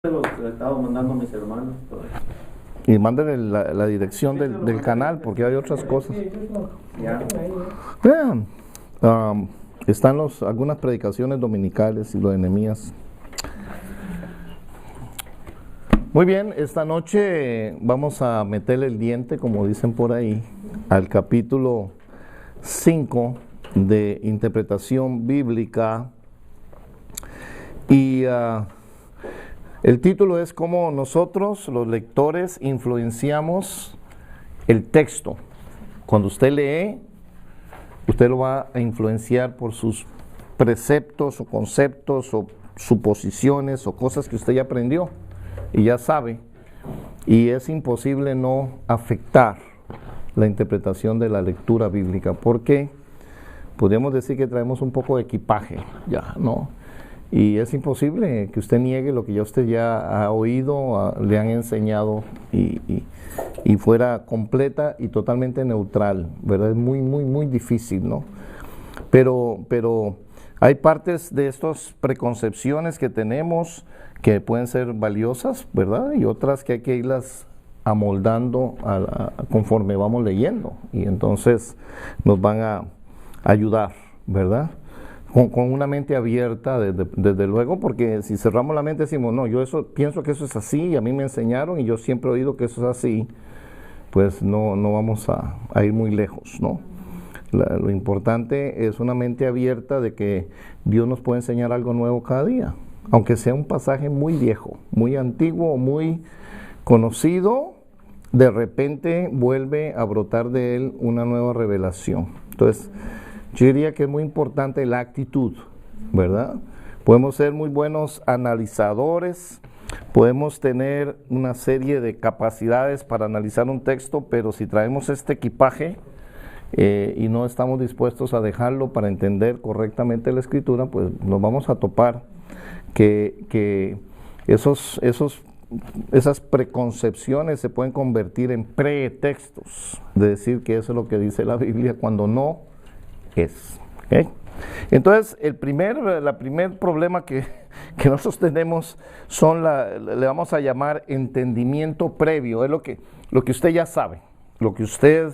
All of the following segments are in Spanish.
Los he estado mandando a mis hermanos. Y mándenle la dirección del canal, porque hay otras cosas. Ya. Vean, están algunas predicaciones dominicales y lo de Nehemías. Muy bien, esta noche vamos a meterle el diente, como dicen por ahí, al capítulo 5 de interpretación bíblica. Y el título es cómo nosotros, los lectores, influenciamos el texto. Cuando usted lee, usted lo va a influenciar por sus preceptos o conceptos o suposiciones o cosas que usted ya aprendió y ya sabe. Y es imposible no afectar la interpretación de la lectura bíblica, porque podríamos decir que traemos un poco de equipaje, ya, ¿no? Y es imposible que usted niegue lo que ya usted ya ha oído, le han enseñado y fuera completa y totalmente neutral, ¿verdad? Es muy difícil, ¿no? Pero hay partes de estas preconcepciones que tenemos que pueden ser valiosas, ¿verdad? Y otras que hay que irlas amoldando conforme vamos leyendo. Y entonces nos van a ayudar, ¿verdad? Con una mente abierta, desde luego, porque si cerramos la mente decimos, no, yo pienso que eso es así, y a mí me enseñaron, y yo siempre he oído que eso es así, pues no vamos a ir muy lejos, ¿no? Lo importante es una mente abierta de que Dios nos puede enseñar algo nuevo cada día, aunque sea un pasaje muy viejo, muy antiguo o muy conocido, de repente vuelve a brotar de él una nueva revelación. Entonces, yo diría que es muy importante la actitud, ¿verdad? Podemos ser muy buenos analizadores, podemos tener una serie de capacidades para analizar un texto, pero si traemos este equipaje y no estamos dispuestos a dejarlo para entender correctamente la escritura, pues nos vamos a topar que esas preconcepciones se pueden convertir en pretextos de decir que eso es lo que dice la Biblia cuando no es. ¿Okay? Entonces, el primer problema que nosotros tenemos le vamos a llamar entendimiento previo. Es lo que usted ya sabe, lo que usted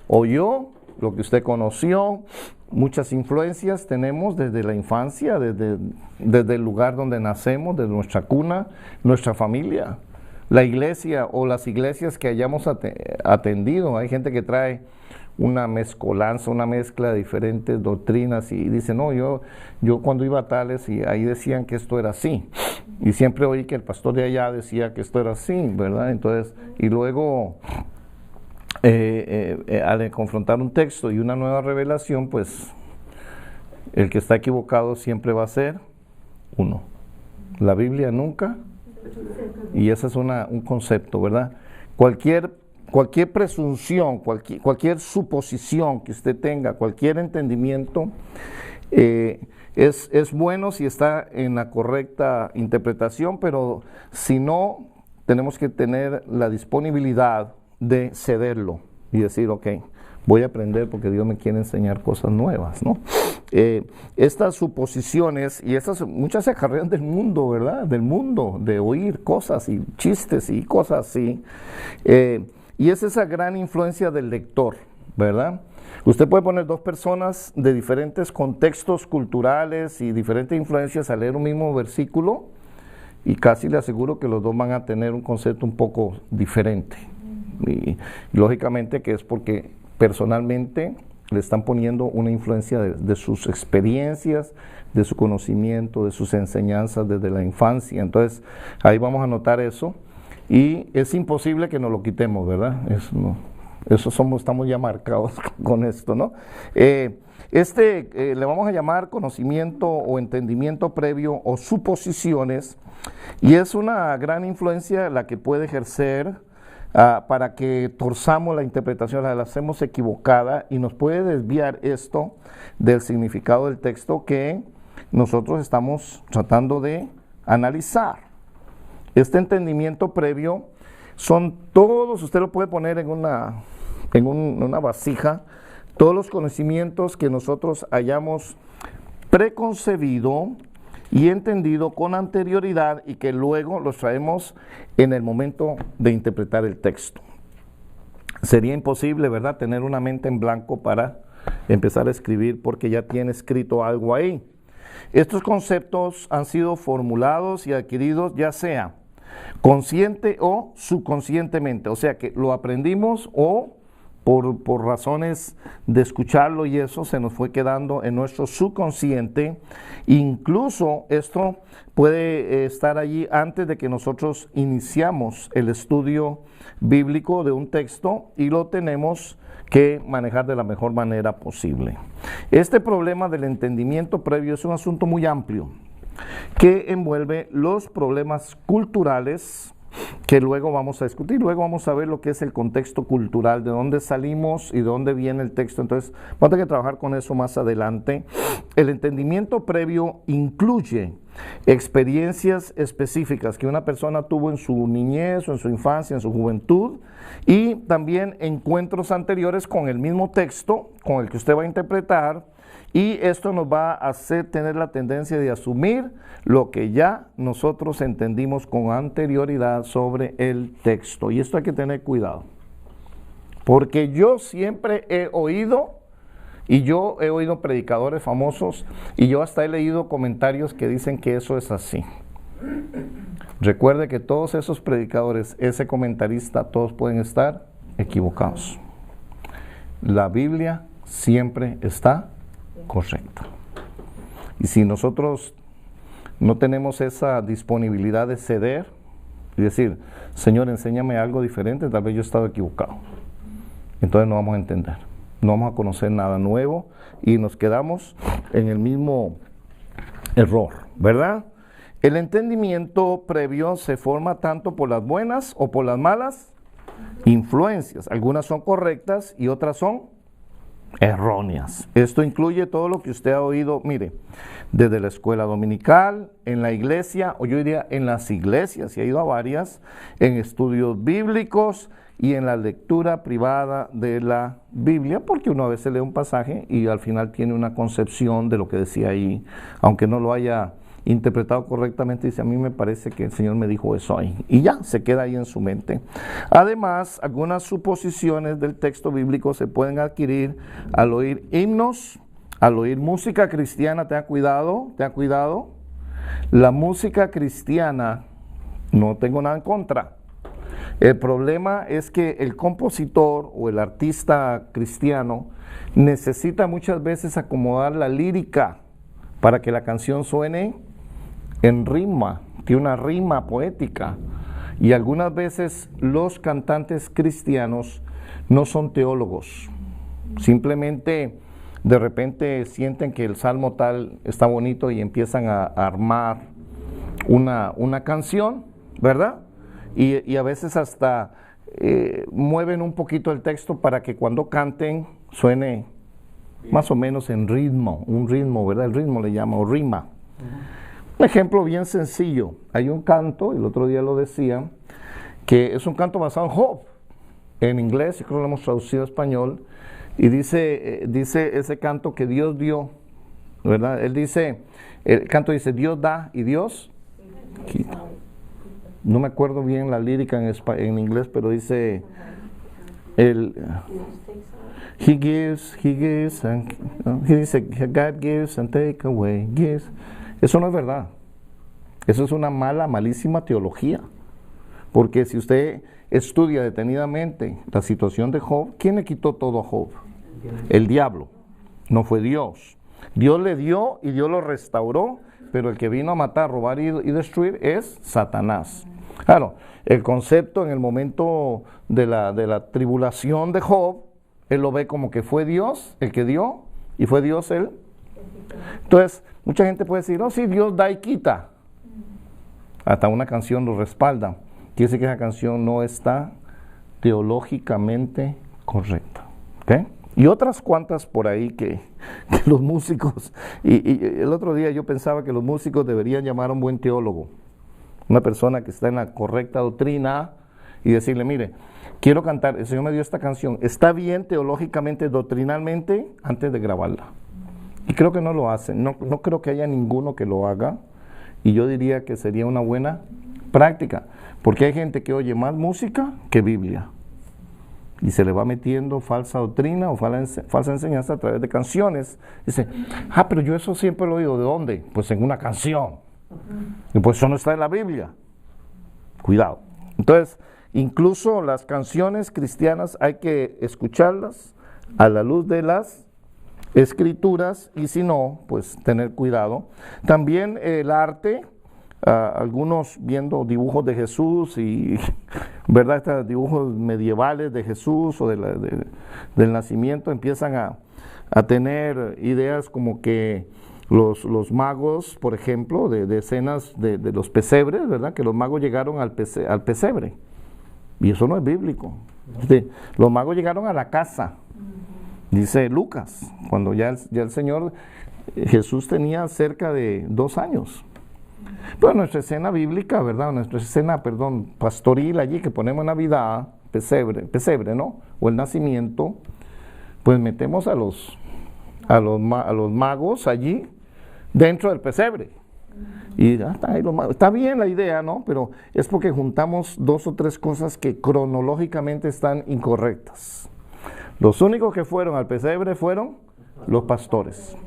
oyó, lo que usted conoció. Muchas influencias tenemos desde la infancia, desde el lugar donde nacemos, desde nuestra cuna, nuestra familia, la iglesia o las iglesias que hayamos atendido. Hay gente que trae una mezcolanza, una mezcla de diferentes doctrinas y dice, no, yo cuando iba a tales y ahí decían que esto era así, y siempre oí que el pastor de allá decía que esto era así, ¿verdad? Entonces, y luego al confrontar un texto y una nueva revelación, pues el que está equivocado siempre va a ser uno. La Biblia nunca, y ese es un concepto, ¿verdad? Cualquier presunción, cualquier suposición que usted tenga, cualquier entendimiento, es bueno si está en la correcta interpretación, pero si no, tenemos que tener la disponibilidad de cederlo y decir, ok, voy a aprender porque Dios me quiere enseñar cosas nuevas, ¿no? Estas suposiciones, y muchas se acarrean del mundo, ¿verdad? Del mundo, de oír cosas y chistes y cosas así. Y es esa gran influencia del lector, ¿verdad? Usted puede poner dos personas de diferentes contextos culturales y diferentes influencias a leer un mismo versículo y casi le aseguro que los dos van a tener un concepto un poco diferente. Y lógicamente que es porque personalmente le están poniendo una influencia de sus experiencias, de su conocimiento, de sus enseñanzas desde la infancia. Entonces, ahí vamos a notar eso. Y es imposible que nos lo quitemos, ¿verdad? Estamos ya marcados con esto, ¿no? Le vamos a llamar conocimiento o entendimiento previo o suposiciones, y es una gran influencia la que puede ejercer para que torzamos la interpretación, la hacemos equivocada y nos puede desviar esto del significado del texto que nosotros estamos tratando de analizar. Este entendimiento previo son todos, usted lo puede poner en una vasija, todos los conocimientos que nosotros hayamos preconcebido y entendido con anterioridad y que luego los traemos en el momento de interpretar el texto. Sería imposible, ¿verdad?, tener una mente en blanco para empezar a escribir porque ya tiene escrito algo ahí. Estos conceptos han sido formulados y adquiridos ya sea consciente o subconscientemente, o sea que lo aprendimos o por razones de escucharlo y eso se nos fue quedando en nuestro subconsciente. Incluso esto puede estar allí antes de que nosotros iniciamos el estudio bíblico de un texto y lo tenemos que manejar de la mejor manera posible. Este problema del entendimiento previo es un asunto muy amplio que envuelve los problemas culturales que luego vamos a discutir. Luego vamos a ver lo que es el contexto cultural, de dónde salimos y de dónde viene el texto. Entonces, vamos a tener que trabajar con eso más adelante. El entendimiento previo incluye experiencias específicas que una persona tuvo en su niñez o en su infancia, en su juventud, y también encuentros anteriores con el mismo texto con el que usted va a interpretar. Y esto nos va a hacer tener la tendencia de asumir lo que ya nosotros entendimos con anterioridad sobre el texto. Y esto hay que tener cuidado. Porque yo siempre he oído, y yo he oído predicadores famosos, y yo hasta he leído comentarios que dicen que eso es así. Recuerde que todos esos predicadores, ese comentarista, todos pueden estar equivocados. La Biblia siempre está correcta. Y si nosotros no tenemos esa disponibilidad de ceder y decir, Señor, enséñame algo diferente, tal vez yo he estado equivocado, entonces no vamos a entender, no vamos a conocer nada nuevo y nos quedamos en el mismo error, ¿verdad? El entendimiento previo se forma tanto por las buenas o por las malas influencias. Algunas son correctas y otras son erróneas. Esto incluye todo lo que usted ha oído, mire, desde la escuela dominical, en la iglesia, o yo diría en las iglesias, y ha ido a varias, en estudios bíblicos y en la lectura privada de la Biblia, porque uno a veces lee un pasaje y al final tiene una concepción de lo que decía ahí, aunque no lo haya interpretado correctamente, dice, a mí me parece que el Señor me dijo eso ahí, y ya, se queda ahí en su mente. Además, algunas suposiciones del texto bíblico se pueden adquirir al oír himnos, al oír música cristiana. Tenga cuidado, la música cristiana, no tengo nada en contra. El problema es que el compositor o el artista cristiano necesita muchas veces acomodar la lírica para que la canción suene en rima, tiene una rima poética. Y algunas veces los cantantes cristianos no son teólogos, simplemente de repente sienten que el salmo tal está bonito y empiezan a armar una canción, ¿verdad? Y a veces hasta mueven un poquito el texto para que cuando canten suene más o menos en ritmo, un ritmo, ¿verdad? El ritmo le llama, o rima. Un ejemplo bien sencillo, hay un canto, el otro día lo decía, que es un canto basado en Job, en inglés, y creo que lo hemos traducido a español, y dice ese canto que Dios dio, ¿verdad? El canto dice, Dios da y Dios quita. No me acuerdo bien la lírica en inglés, pero dice, He gives, and he dice, God gives and take away, gives. Eso no es verdad. Eso es una malísima teología. Porque si usted estudia detenidamente la situación de Job, ¿quién le quitó todo a Job? El diablo. No fue Dios. Dios le dio y Dios lo restauró, pero el que vino a matar, robar y destruir es Satanás. Claro, el concepto en el momento de la tribulación de Job, él lo ve como que fue Dios el que dio y fue Dios él. Entonces, mucha gente puede decir, no, sí, Dios da y quita. Hasta una canción lo respalda. Quiere decir que esa canción no está teológicamente correcta. ¿Okay? Y otras cuantas por ahí que los músicos, y el otro día yo pensaba que los músicos deberían llamar a un buen teólogo, una persona que está en la correcta doctrina, y decirle, mire, quiero cantar, el Señor me dio esta canción, ¿está bien teológicamente, doctrinalmente? Antes de grabarla. Y creo que no lo hacen, no creo que haya ninguno que lo haga, y yo diría que sería una buena práctica, porque hay gente que oye más música que Biblia y se le va metiendo falsa doctrina o falsa enseñanza a través de canciones. Dice, pero yo eso siempre lo he oído. ¿De dónde? Pues en una canción. Y pues eso no está en la Biblia. Cuidado. Entonces, incluso las canciones cristianas hay que escucharlas a la luz de las Escrituras, y si no, pues tener cuidado. También el arte, algunos viendo dibujos de Jesús y, ¿verdad?, estos dibujos medievales de Jesús o del nacimiento, empiezan a tener ideas como que los magos, por ejemplo, de escenas de los pesebres, ¿verdad?, que los magos llegaron al pesebre, y eso no es bíblico. Los magos llegaron a la casa, dice Lucas, cuando ya el Señor Jesús tenía cerca de 2 años. Pero nuestra escena bíblica, ¿verdad?, nuestra escena, pastoril allí que ponemos en Navidad, pesebre, ¿no?, o el nacimiento, pues metemos a los magos allí dentro del pesebre. Y está bien la idea, ¿no? Pero es porque juntamos 2 o 3 cosas que cronológicamente están incorrectas. Los únicos que fueron al pesebre fueron los pastores,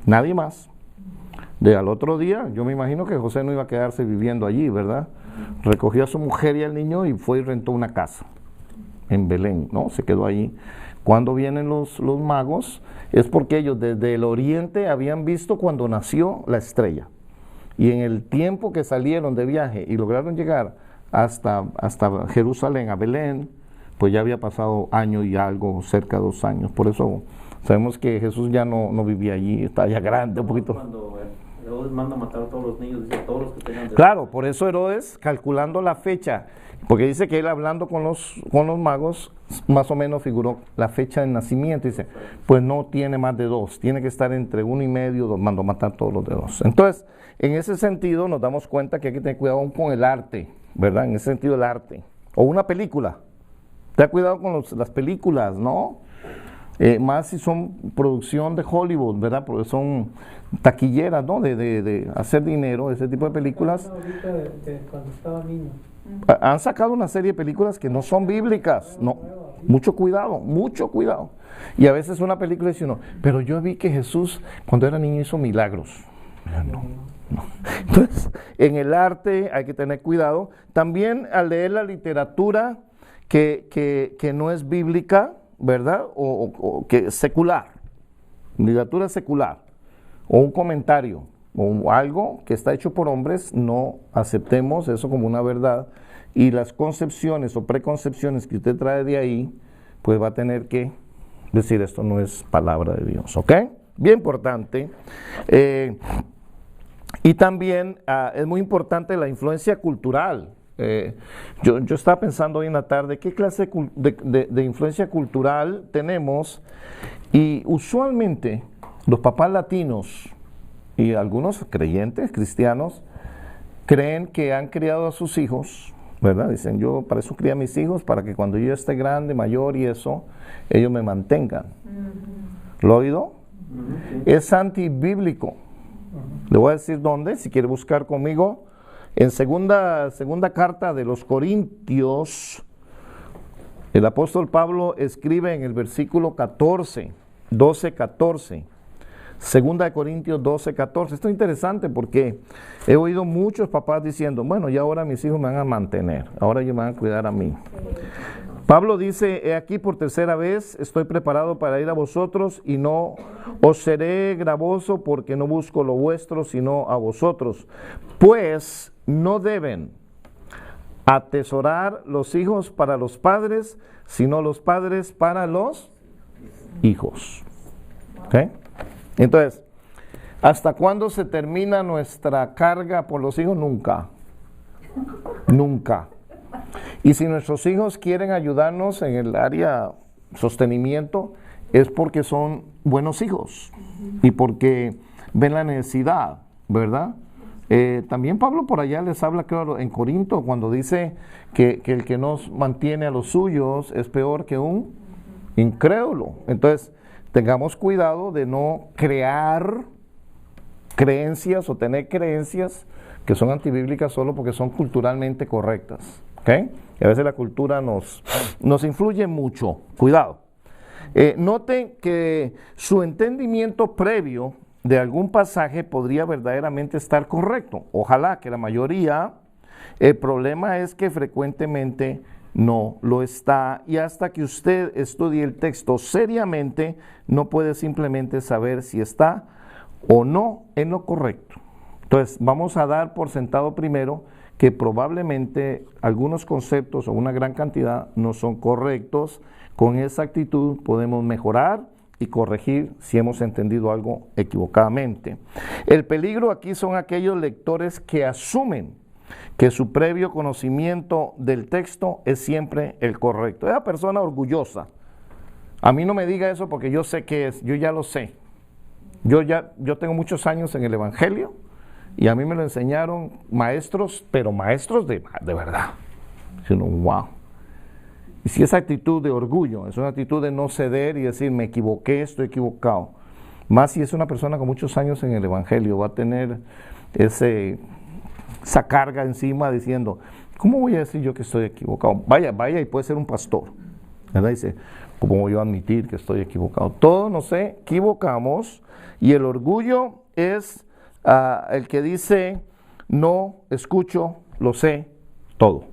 nadie más. Al otro día, yo me imagino que José no iba a quedarse viviendo allí, ¿verdad? Recogió a su mujer y al niño y fue y rentó una casa en Belén, ¿no? Se quedó allí. Cuando vienen los magos, es porque ellos desde el oriente habían visto cuando nació la estrella. Y en el tiempo que salieron de viaje y lograron llegar hasta Jerusalén, a Belén, pues ya había pasado año y algo, cerca de 2 años. Por eso sabemos que Jesús ya no vivía allí, estaba ya grande un poquito. Cuando Herodes manda a matar a todos los niños, dice a todos los que tengan... Claro, por eso Herodes, calculando la fecha, porque dice que él hablando con los magos, más o menos figuró la fecha de nacimiento, dice, pues no tiene más de 2, tiene que estar entre 1 y medio, mandó matar a todos los de 2. Entonces, en ese sentido nos damos cuenta que hay que tener cuidado con el arte, ¿verdad? En ese sentido el arte. O una película. Ten cuidado con las películas, ¿no? Más si son producción de Hollywood, ¿verdad? Porque son taquilleras, ¿no? De hacer dinero, ese tipo de películas. Cuando estaba niño. Han sacado una serie de películas que no son bíblicas, no. Mucho cuidado, mucho cuidado. Y a veces una película dice uno, pero yo vi que Jesús cuando era niño hizo milagros. No. Entonces, en el arte hay que tener cuidado. También al leer la literatura que no es bíblica, ¿verdad? O que es secular, literatura secular, o un comentario, o algo que está hecho por hombres, no aceptemos eso como una verdad, y las concepciones o preconcepciones que usted trae de ahí, pues va a tener que decir esto no es palabra de Dios, ¿ok? Bien importante. Y también es muy importante la influencia cultural. Yo estaba pensando hoy en la tarde qué clase de influencia cultural tenemos, y usualmente los papás latinos y algunos creyentes cristianos creen que han criado a sus hijos, ¿verdad? Dicen, yo para eso crié a mis hijos, para que cuando yo esté grande, mayor y eso, ellos me mantengan. ¿Lo ha oído? Es antibíblico. Le voy a decir dónde, si quiere buscar conmigo. En segunda carta de los Corintios, el apóstol Pablo escribe en el versículo 12-14, segunda de Corintios 12-14. Esto es interesante porque he oído muchos papás diciendo, bueno, ya ahora mis hijos me van a mantener, ahora ellos me van a cuidar a mí. Pablo dice, he aquí por 3ª vez estoy preparado para ir a vosotros y no os seré gravoso porque no busco lo vuestro sino a vosotros, pues no deben atesorar los hijos para los padres, sino los padres para los hijos. ¿Okay? Entonces, ¿hasta cuándo se termina nuestra carga por los hijos? Nunca. Nunca. Y si nuestros hijos quieren ayudarnos en el área sostenimiento, es porque son buenos hijos y porque ven la necesidad, ¿verdad? También Pablo por allá les habla, claro, en Corinto, cuando dice que el que no mantiene a los suyos es peor que un incrédulo. Entonces, tengamos cuidado de no crear creencias o tener creencias que son antibíblicas solo porque son culturalmente correctas. ¿Ok? Y a veces la cultura nos influye mucho. Cuidado. Noten que su entendimiento previo de algún pasaje podría verdaderamente estar correcto. Ojalá que la mayoría. El problema es que frecuentemente no lo está, y hasta que usted estudie el texto seriamente, no puede simplemente saber si está o no en lo correcto. Entonces, vamos a dar por sentado primero que probablemente algunos conceptos o una gran cantidad no son correctos. Con esa actitud podemos mejorar y corregir si hemos entendido algo equivocadamente. El peligro aquí son aquellos lectores que asumen que su previo conocimiento del texto es siempre el correcto. Esa persona orgullosa. A mí no me diga eso porque yo sé qué es, yo ya lo sé. Yo tengo muchos años en el Evangelio y a mí me lo enseñaron maestros, pero maestros de verdad. Sino, wow. Y si esa actitud de orgullo es una actitud de no ceder y decir, me equivoqué, estoy equivocado. Más si es una persona con muchos años en el Evangelio, va a tener esa carga encima diciendo, ¿cómo voy a decir yo que estoy equivocado? Vaya y puede ser un pastor, ¿verdad? Dice, ¿cómo voy a admitir que estoy equivocado? Todos nos equivocamos y el orgullo es el que dice, no escucho, lo sé todo.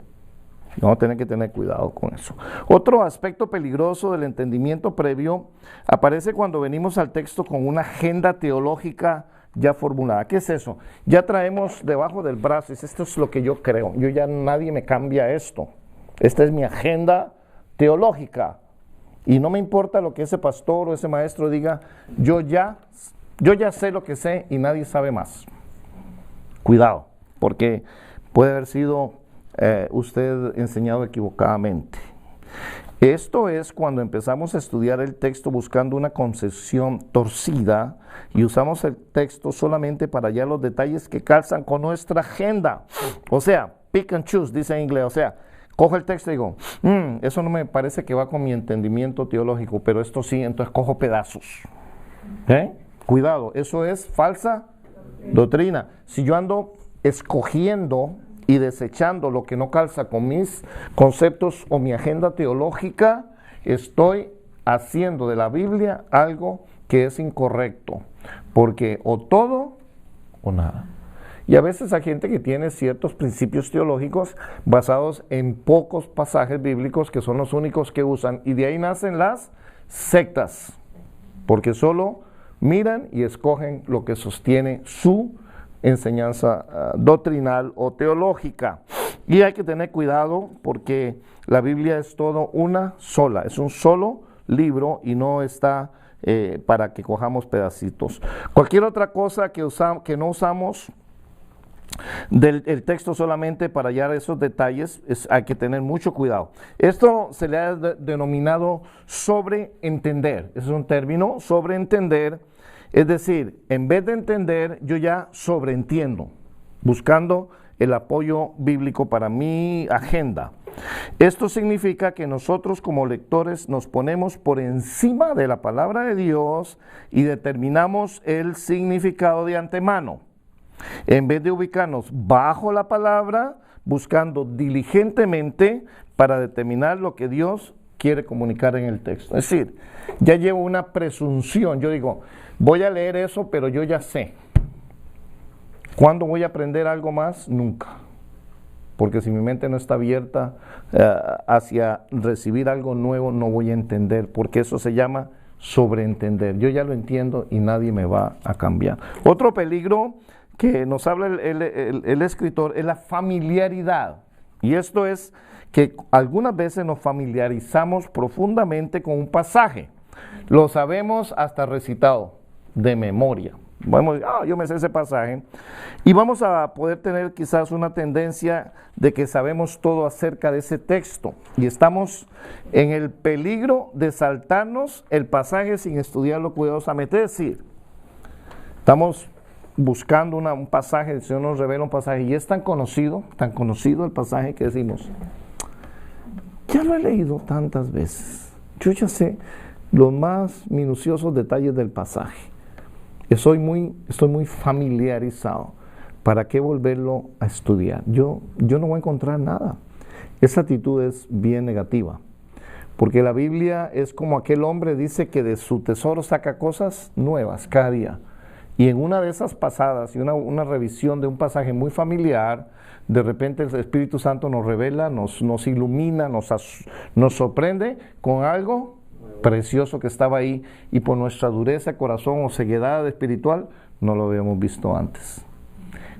Vamos a tener que tener cuidado con eso. Otro aspecto peligroso del entendimiento previo aparece cuando venimos al texto con una agenda teológica ya formulada. ¿Qué es eso? Ya traemos debajo del brazo, esto es lo que yo creo, nadie me cambia esto. Esta es mi agenda teológica. Y no me importa lo que ese pastor o ese maestro diga, yo ya sé lo que sé y nadie sabe más. Cuidado, porque puede haber sido usted enseñado equivocadamente. Esto es cuando empezamos a estudiar el texto buscando una concepción torcida y usamos el texto solamente para hallar los detalles que calzan con nuestra agenda. O sea, pick and choose, dice en inglés. O sea, cojo el texto y digo, eso no me parece que va con mi entendimiento teológico, pero esto sí, entonces cojo pedazos. Cuidado, eso es falsa doctrina. Si yo ando escogiendo y desechando lo que no calza con mis conceptos o mi agenda teológica, estoy haciendo de la Biblia algo que es incorrecto, porque o todo o nada. Y a veces hay gente que tiene ciertos principios teológicos basados en pocos pasajes bíblicos que son los únicos que usan, y de ahí nacen las sectas, porque solo miran y escogen lo que sostiene su enseñanza doctrinal o teológica. Y hay que tener cuidado porque la Biblia es todo una sola, es un solo libro y no está para que cojamos pedacitos. Cualquier otra cosa que no usamos el texto solamente para hallar esos detalles, hay que tener mucho cuidado. Esto se le ha denominado sobreentender. Ese es un término, sobreentender. Es decir, en vez de entender, yo ya sobreentiendo, buscando el apoyo bíblico para mi agenda. Esto significa que nosotros como lectores nos ponemos por encima de la palabra de Dios y determinamos el significado de antemano. En vez de ubicarnos bajo la palabra, buscando diligentemente para determinar lo que Dios quiere comunicar en el texto. Es decir, ya llevo una presunción, yo digo, voy a leer eso, pero yo ya sé. ¿Cuándo voy a aprender algo más? Nunca. Porque si mi mente no está abierta hacia recibir algo nuevo, no voy a entender, porque eso se llama sobreentender. Yo ya lo entiendo y nadie me va a cambiar. Otro peligro que nos habla el escritor es la familiaridad. Y esto es que algunas veces nos familiarizamos profundamente con un pasaje. Lo sabemos hasta recitado, de memoria. Vamos, yo me sé ese pasaje. Y vamos a poder tener quizás una tendencia de que sabemos todo acerca de ese texto. Y estamos en el peligro de saltarnos el pasaje sin estudiarlo cuidadosamente. Es decir, estamos buscando un pasaje, el Señor nos revela un pasaje y es tan conocido el pasaje que decimos, ya lo he leído tantas veces, yo ya sé los más minuciosos detalles del pasaje, estoy muy familiarizado, ¿para qué volverlo a estudiar? Yo no voy a encontrar nada. Esa actitud es bien negativa, porque la Biblia es como aquel hombre dice que de su tesoro saca cosas nuevas cada día. Y en una de esas pasadas y una revisión de un pasaje muy familiar, de repente el Espíritu Santo nos revela, nos ilumina, nos sorprende con algo precioso que estaba ahí, y por nuestra dureza de corazón o ceguedad espiritual no lo habíamos visto antes.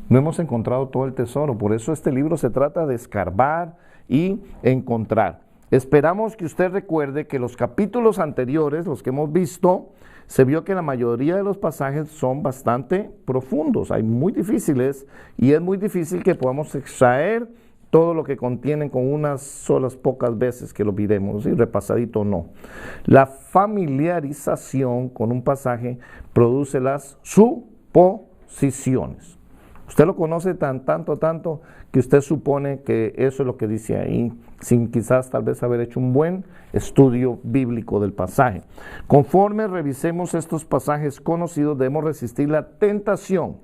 No hemos encontrado todo el tesoro. Por eso este libro se trata de escarbar y encontrar. Esperamos que usted recuerde que los capítulos anteriores, los que hemos visto, se vio que la mayoría de los pasajes son bastante profundos, hay muy difíciles, y es muy difícil que podamos extraer todo lo que contienen con unas solas pocas veces que lo miremos, ¿sí? Repasadito no. La familiarización con un pasaje produce las suposiciones. Usted lo conoce tanto que usted supone que eso es lo que dice ahí, sin quizás tal vez haber hecho un buen estudio bíblico del pasaje. Conforme revisemos estos pasajes conocidos, debemos resistir la tentación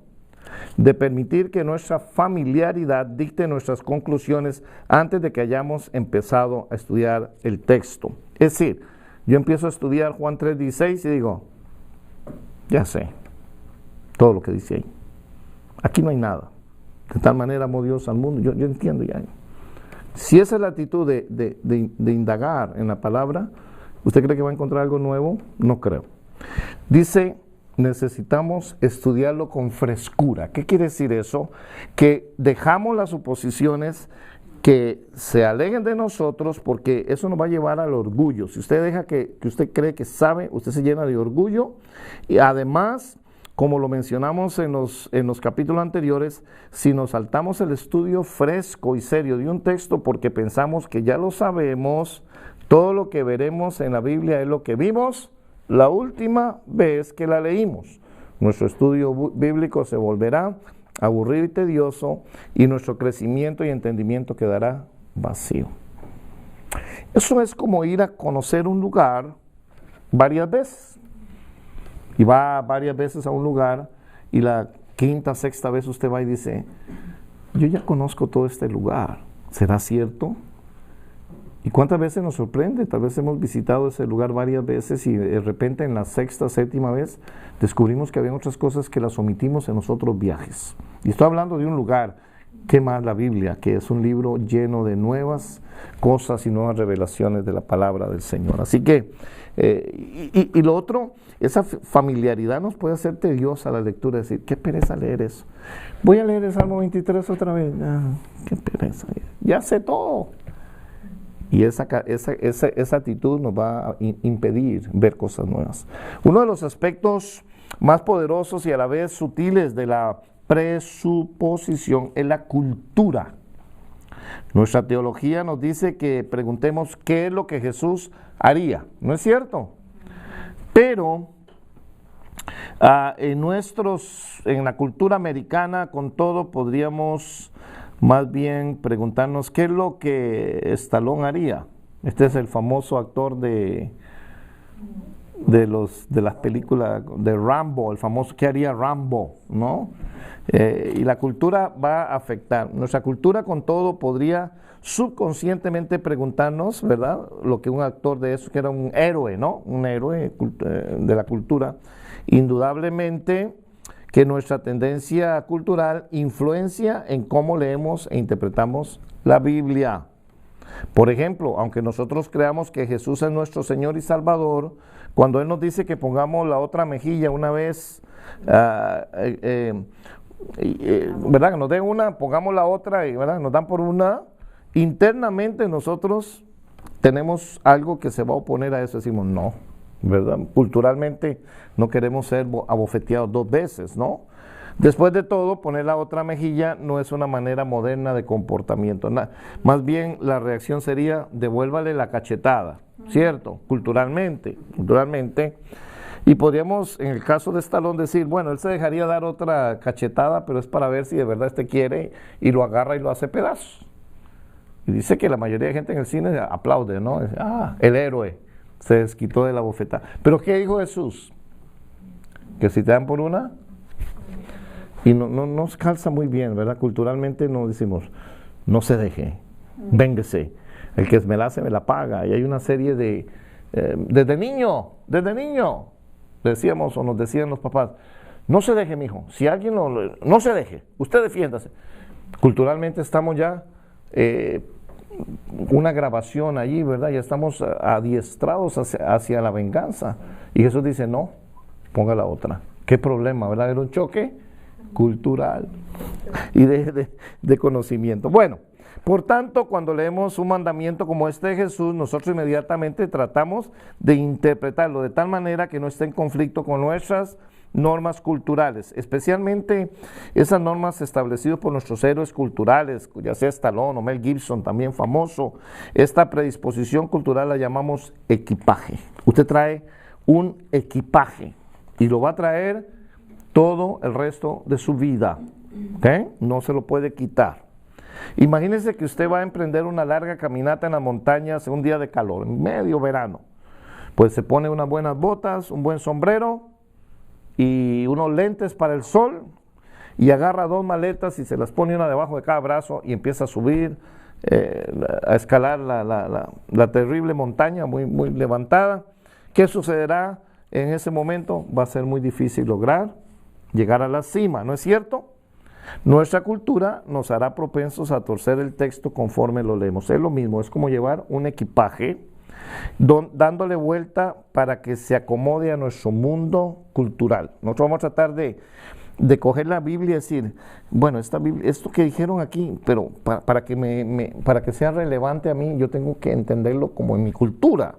de permitir que nuestra familiaridad dicte nuestras conclusiones antes de que hayamos empezado a estudiar el texto. Es decir, yo empiezo a estudiar Juan 3:16 y digo, ya sé todo lo que dice ahí. Aquí no hay nada. De tal manera amó Dios al mundo. Yo entiendo ya. Si esa es la actitud de indagar en la palabra, ¿usted cree que va a encontrar algo nuevo? No creo. Dice, necesitamos estudiarlo con frescura. ¿Qué quiere decir eso? Que dejamos las suposiciones que se aleguen de nosotros, porque eso nos va a llevar al orgullo. Si usted deja que usted cree que sabe, usted se llena de orgullo, y además, como lo mencionamos en los capítulos anteriores, si nos saltamos el estudio fresco y serio de un texto porque pensamos que ya lo sabemos, todo lo que veremos en la Biblia es lo que vimos la última vez que la leímos. Nuestro estudio bíblico se volverá aburrido y tedioso, y nuestro crecimiento y entendimiento quedará vacío. Eso es como ir a conocer un lugar varias veces. Y va varias veces a un lugar, y la quinta, sexta vez usted va y dice, yo ya conozco todo este lugar, ¿será cierto? ¿Y cuántas veces nos sorprende? Tal vez hemos visitado ese lugar varias veces y de repente en la sexta, séptima vez descubrimos que había otras cosas que las omitimos en los otros viajes. Y estoy hablando de un lugar, ¿qué más la Biblia? Que es un libro lleno de nuevas cosas y nuevas revelaciones de la palabra del Señor. Así que, y lo otro, esa familiaridad nos puede hacer tediosa la lectura, decir, qué pereza leer eso. Voy a leer el Salmo 23 otra vez, qué pereza, ya sé todo. Y esa actitud nos va a impedir ver cosas nuevas. Uno de los aspectos más poderosos y a la vez sutiles de la presuposición es la cultura. Nuestra teología nos dice que preguntemos qué es lo que Jesús haría, ¿no es cierto? Pero en la cultura americana, con todo, podríamos más bien preguntarnos qué es lo que Stallone haría. Este es el famoso actor de las películas de Rambo, el famoso ¿qué haría Rambo?, ¿no? Y la cultura va a afectar. Nuestra cultura, con todo, podría subconscientemente preguntarnos, ¿verdad?, lo que un actor de eso, que era un héroe, ¿no? Un héroe de la cultura. Indudablemente que nuestra tendencia cultural influencia en cómo leemos e interpretamos la Biblia. Por ejemplo, aunque nosotros creamos que Jesús es nuestro Señor y Salvador, cuando Él nos dice que pongamos la otra mejilla una vez, ¿verdad? Que nos den una, pongamos la otra, y ¿verdad? Nos dan por una. Internamente nosotros tenemos algo que se va a oponer a eso, decimos no, ¿verdad? Culturalmente no queremos ser abofeteados dos veces, ¿no? Después de todo, poner la otra mejilla no es una manera moderna de comportamiento. Más bien la reacción sería, devuélvale la cachetada, ¿cierto? Culturalmente. Y podríamos, en el caso de Stallone, decir, bueno, él se dejaría dar otra cachetada, pero es para ver si de verdad quiere, y lo agarra y lo hace pedazos. Y dice que la mayoría de gente en el cine aplaude, ¿no? Dice, el héroe se desquitó de la bofetada. Pero ¿qué dijo Jesús? Que si te dan por una, Y no nos calza muy bien, ¿verdad? Culturalmente no decimos, no se deje, véngase, el que me la hace me la paga. Y hay una serie de, desde niño, decíamos o nos decían los papás, no se deje, mijo, si alguien no se deje, usted defiéndase. Culturalmente estamos ya, una grabación allí, ¿verdad? Ya estamos adiestrados hacia la venganza. Y Jesús dice, no, ponga la otra. ¿Qué problema, verdad? Era un choque cultural y de conocimiento. Bueno, por tanto, cuando leemos un mandamiento como este de Jesús, nosotros inmediatamente tratamos de interpretarlo de tal manera que no esté en conflicto con nuestras normas culturales, especialmente esas normas establecidas por nuestros héroes culturales, ya sea Stallone o Mel Gibson, también famoso. Esta predisposición cultural la llamamos equipaje. Usted trae un equipaje y lo va a traer todo el resto de su vida, ¿okay? No se lo puede quitar. Imagínese que usted va a emprender una larga caminata en las montañas en un día de calor, en medio verano. Pues se pone unas buenas botas, un buen sombrero y unos lentes para el sol y agarra 2 maletas y se las pone una debajo de cada brazo y empieza a subir, a escalar la terrible montaña muy levantada. ¿Qué sucederá en ese momento? Va a ser muy difícil lograr llegar a la cima, ¿no es cierto? Nuestra cultura nos hará propensos a torcer el texto conforme lo leemos. Es lo mismo, es como llevar un equipaje dándole vuelta para que se acomode a nuestro mundo cultural. Nosotros vamos a tratar de coger la Biblia y decir, bueno, esta Biblia, esto que dijeron aquí, pero para que sea relevante a mí, yo tengo que entenderlo como en mi cultura.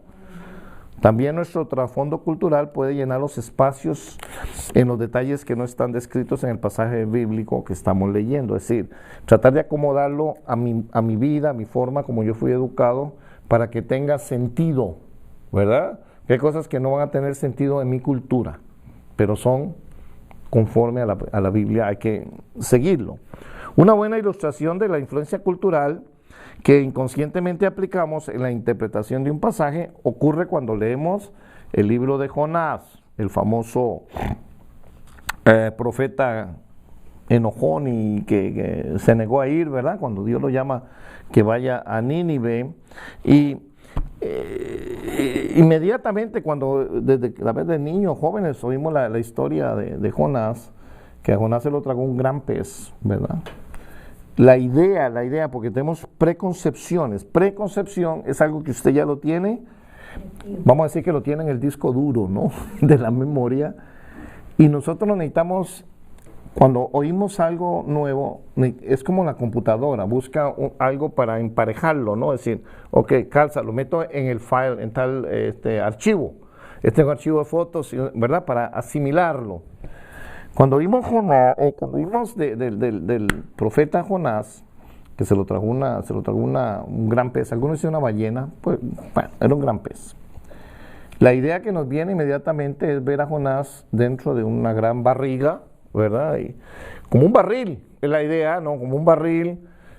También nuestro trasfondo cultural puede llenar los espacios en los detalles que no están descritos en el pasaje bíblico que estamos leyendo. Es decir, tratar de acomodarlo a mi vida, a mi forma, como yo fui educado, para que tenga sentido, ¿verdad? Que hay cosas que no van a tener sentido en mi cultura, pero son conforme a la Biblia, hay que seguirlo. Una buena ilustración de la influencia cultural que inconscientemente aplicamos en la interpretación de un pasaje ocurre cuando leemos el libro de Jonás, el famoso profeta enojón y que se negó a ir, ¿verdad? Cuando Dios lo llama que vaya a Nínive. Y inmediatamente cuando desde la vez de niños, jóvenes, oímos la historia de Jonás, que a Jonás se lo tragó un gran pez, ¿verdad? La idea, porque tenemos preconcepciones. Preconcepción es algo que usted ya lo tiene, vamos a decir que lo tiene en el disco duro, ¿no? De la memoria. Y nosotros lo necesitamos, cuando oímos algo nuevo, es como la computadora, busca algo para emparejarlo, ¿no? Es decir, ok, calza, lo meto en el file, en tal archivo. Este es un archivo de fotos, ¿verdad? Para asimilarlo. Cuando vimos Jonás, cuando vimos del profeta Jonás, que se lo tragó un gran pez, algunos dicen una ballena, pues bueno, era un gran pez. La idea que nos viene inmediatamente es ver a Jonás dentro de una gran barriga, ¿verdad? Y como un barril, es la idea, ¿no? Como un barril,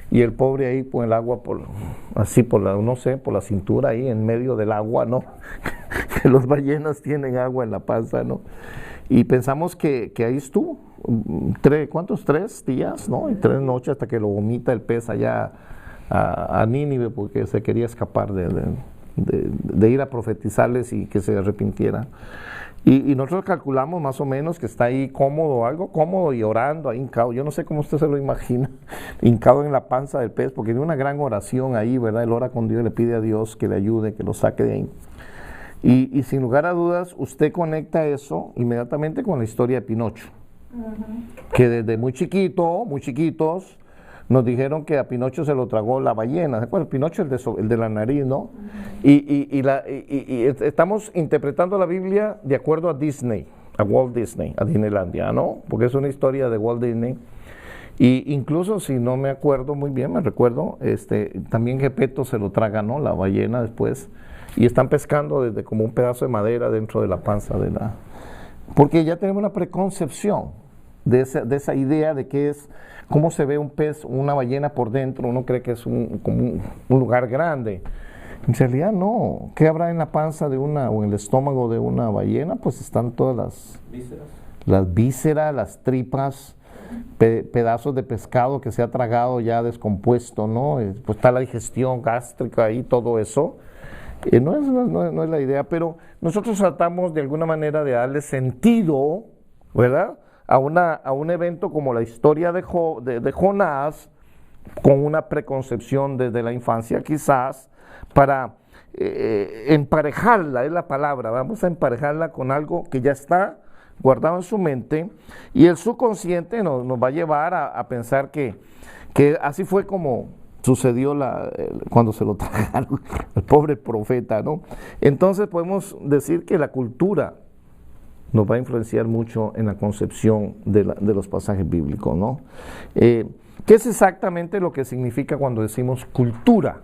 y el pobre ahí con el agua por la cintura ahí en medio del agua, ¿no? Que los ballenas tienen agua en la panza, ¿no? Y pensamos que ahí estuvo, ¿cuántos? 3 días, ¿no? Y 3 noches hasta que lo vomita el pez allá a Nínive, porque se quería escapar de ir a profetizarles y que se arrepintieran. Y nosotros calculamos más o menos que está ahí cómodo, algo cómodo y orando, ahí hincado. Yo no sé cómo usted se lo imagina, hincado en la panza del pez, porque tiene una gran oración ahí, ¿verdad? Él ora con Dios, le pide a Dios que le ayude, que lo saque de ahí. Y sin lugar a dudas, usted conecta eso inmediatamente con la historia de Pinocho. Que desde muy chiquitos, nos dijeron que a Pinocho se lo tragó la ballena. ¿Se acuerdan? Pinocho, el de la nariz, ¿no? Y estamos interpretando la Biblia de acuerdo a Disney, a Walt Disney, a Disneylandia, ¿no? Porque es una historia de Walt Disney. Y incluso, si no me acuerdo muy bien, me recuerdo, también Gepetto se lo traga, ¿no? La ballena después. Y están pescando desde como un pedazo de madera dentro de la panza de la... Porque ya tenemos una preconcepción de esa idea de qué es, cómo se ve un pez, una ballena por dentro. Uno cree que es como un lugar grande. En realidad no. ¿Qué habrá en la panza de una o en el estómago de una ballena? Pues están todas las vísceras, las tripas, pedazos de pescado que se ha tragado ya descompuesto, ¿no? Pues está la digestión gástrica y todo eso. No es la idea, pero nosotros tratamos de alguna manera de darle sentido, ¿verdad?, a un evento como la historia de Jonás, con una preconcepción desde la infancia quizás, para emparejarla, es la palabra, vamos a emparejarla con algo que ya está guardado en su mente, y el subconsciente nos va a llevar a pensar que así fue como sucedió cuando se lo tragaron al pobre profeta, ¿no? Entonces podemos decir que la cultura nos va a influenciar mucho en la concepción de los pasajes bíblicos, ¿no? ¿Qué es exactamente lo que significa cuando decimos cultura?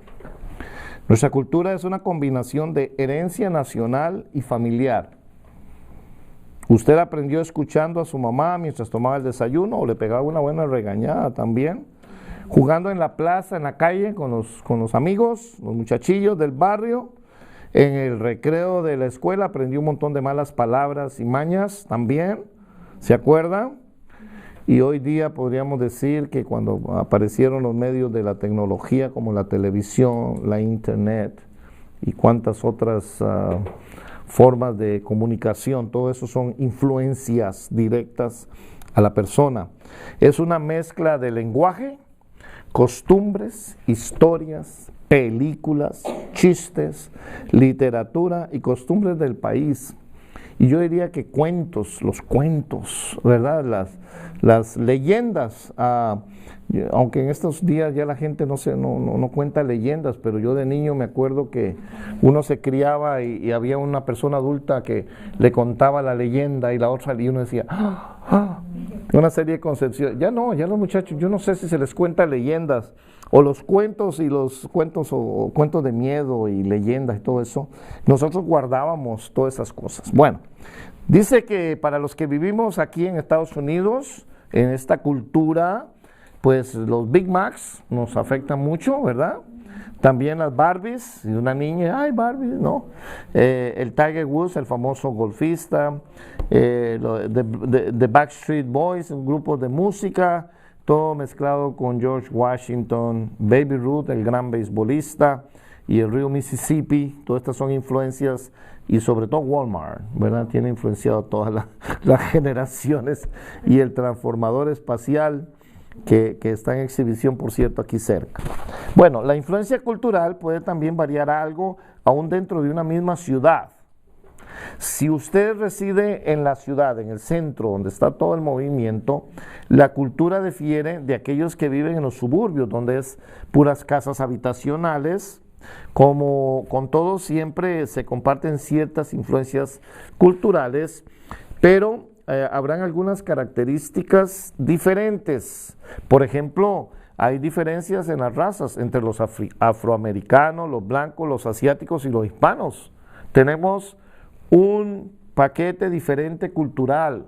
Nuestra cultura es una combinación de herencia nacional y familiar. Usted aprendió escuchando a su mamá mientras tomaba el desayuno, o le pegaba una buena regañada también, jugando en la plaza, en la calle, con los amigos, los muchachillos del barrio. En el recreo de la escuela aprendió un montón de malas palabras y mañas también, ¿se acuerdan? Y hoy día podríamos decir que cuando aparecieron los medios de la tecnología como la televisión, la internet y cuantas otras formas de comunicación, todo eso son influencias directas a la persona. Es una mezcla de lenguaje, costumbres, historias, películas, chistes, literatura y costumbres del país. Y yo diría que los cuentos, ¿verdad? Las leyendas, aunque en estos días ya la gente no cuenta leyendas, pero yo de niño me acuerdo que uno se criaba y había una persona adulta que le contaba la leyenda y la otra, y uno decía, una serie de concepciones. Ya los muchachos, yo no sé si se les cuenta leyendas, o los cuentos o cuentos de miedo y leyendas y todo eso. Nosotros guardábamos todas esas cosas. Bueno, dice que para los que vivimos aquí en Estados Unidos, en esta cultura, pues los Big Macs nos afectan mucho, ¿verdad? También las Barbies, y una niña, ay Barbie, ¿no? El Tiger Woods, el famoso golfista, The Backstreet Boys, un grupo de música, todo mezclado con George Washington, Baby Ruth, el gran beisbolista, y el río Mississippi. Todas estas son influencias, y sobre todo Walmart, ¿verdad? Tiene influenciado todas las generaciones, y el transformador espacial que está en exhibición, por cierto, aquí cerca. Bueno, la influencia cultural puede también variar algo aún dentro de una misma ciudad. Si usted reside en la ciudad, en el centro, donde está todo el movimiento, la cultura difiere de aquellos que viven en los suburbios, donde es puras casas habitacionales. Como con todo, siempre se comparten ciertas influencias culturales, pero habrán algunas características diferentes. Por ejemplo, hay diferencias en las razas entre los afroamericanos, los blancos, los asiáticos y los hispanos. Tenemos un paquete diferente cultural,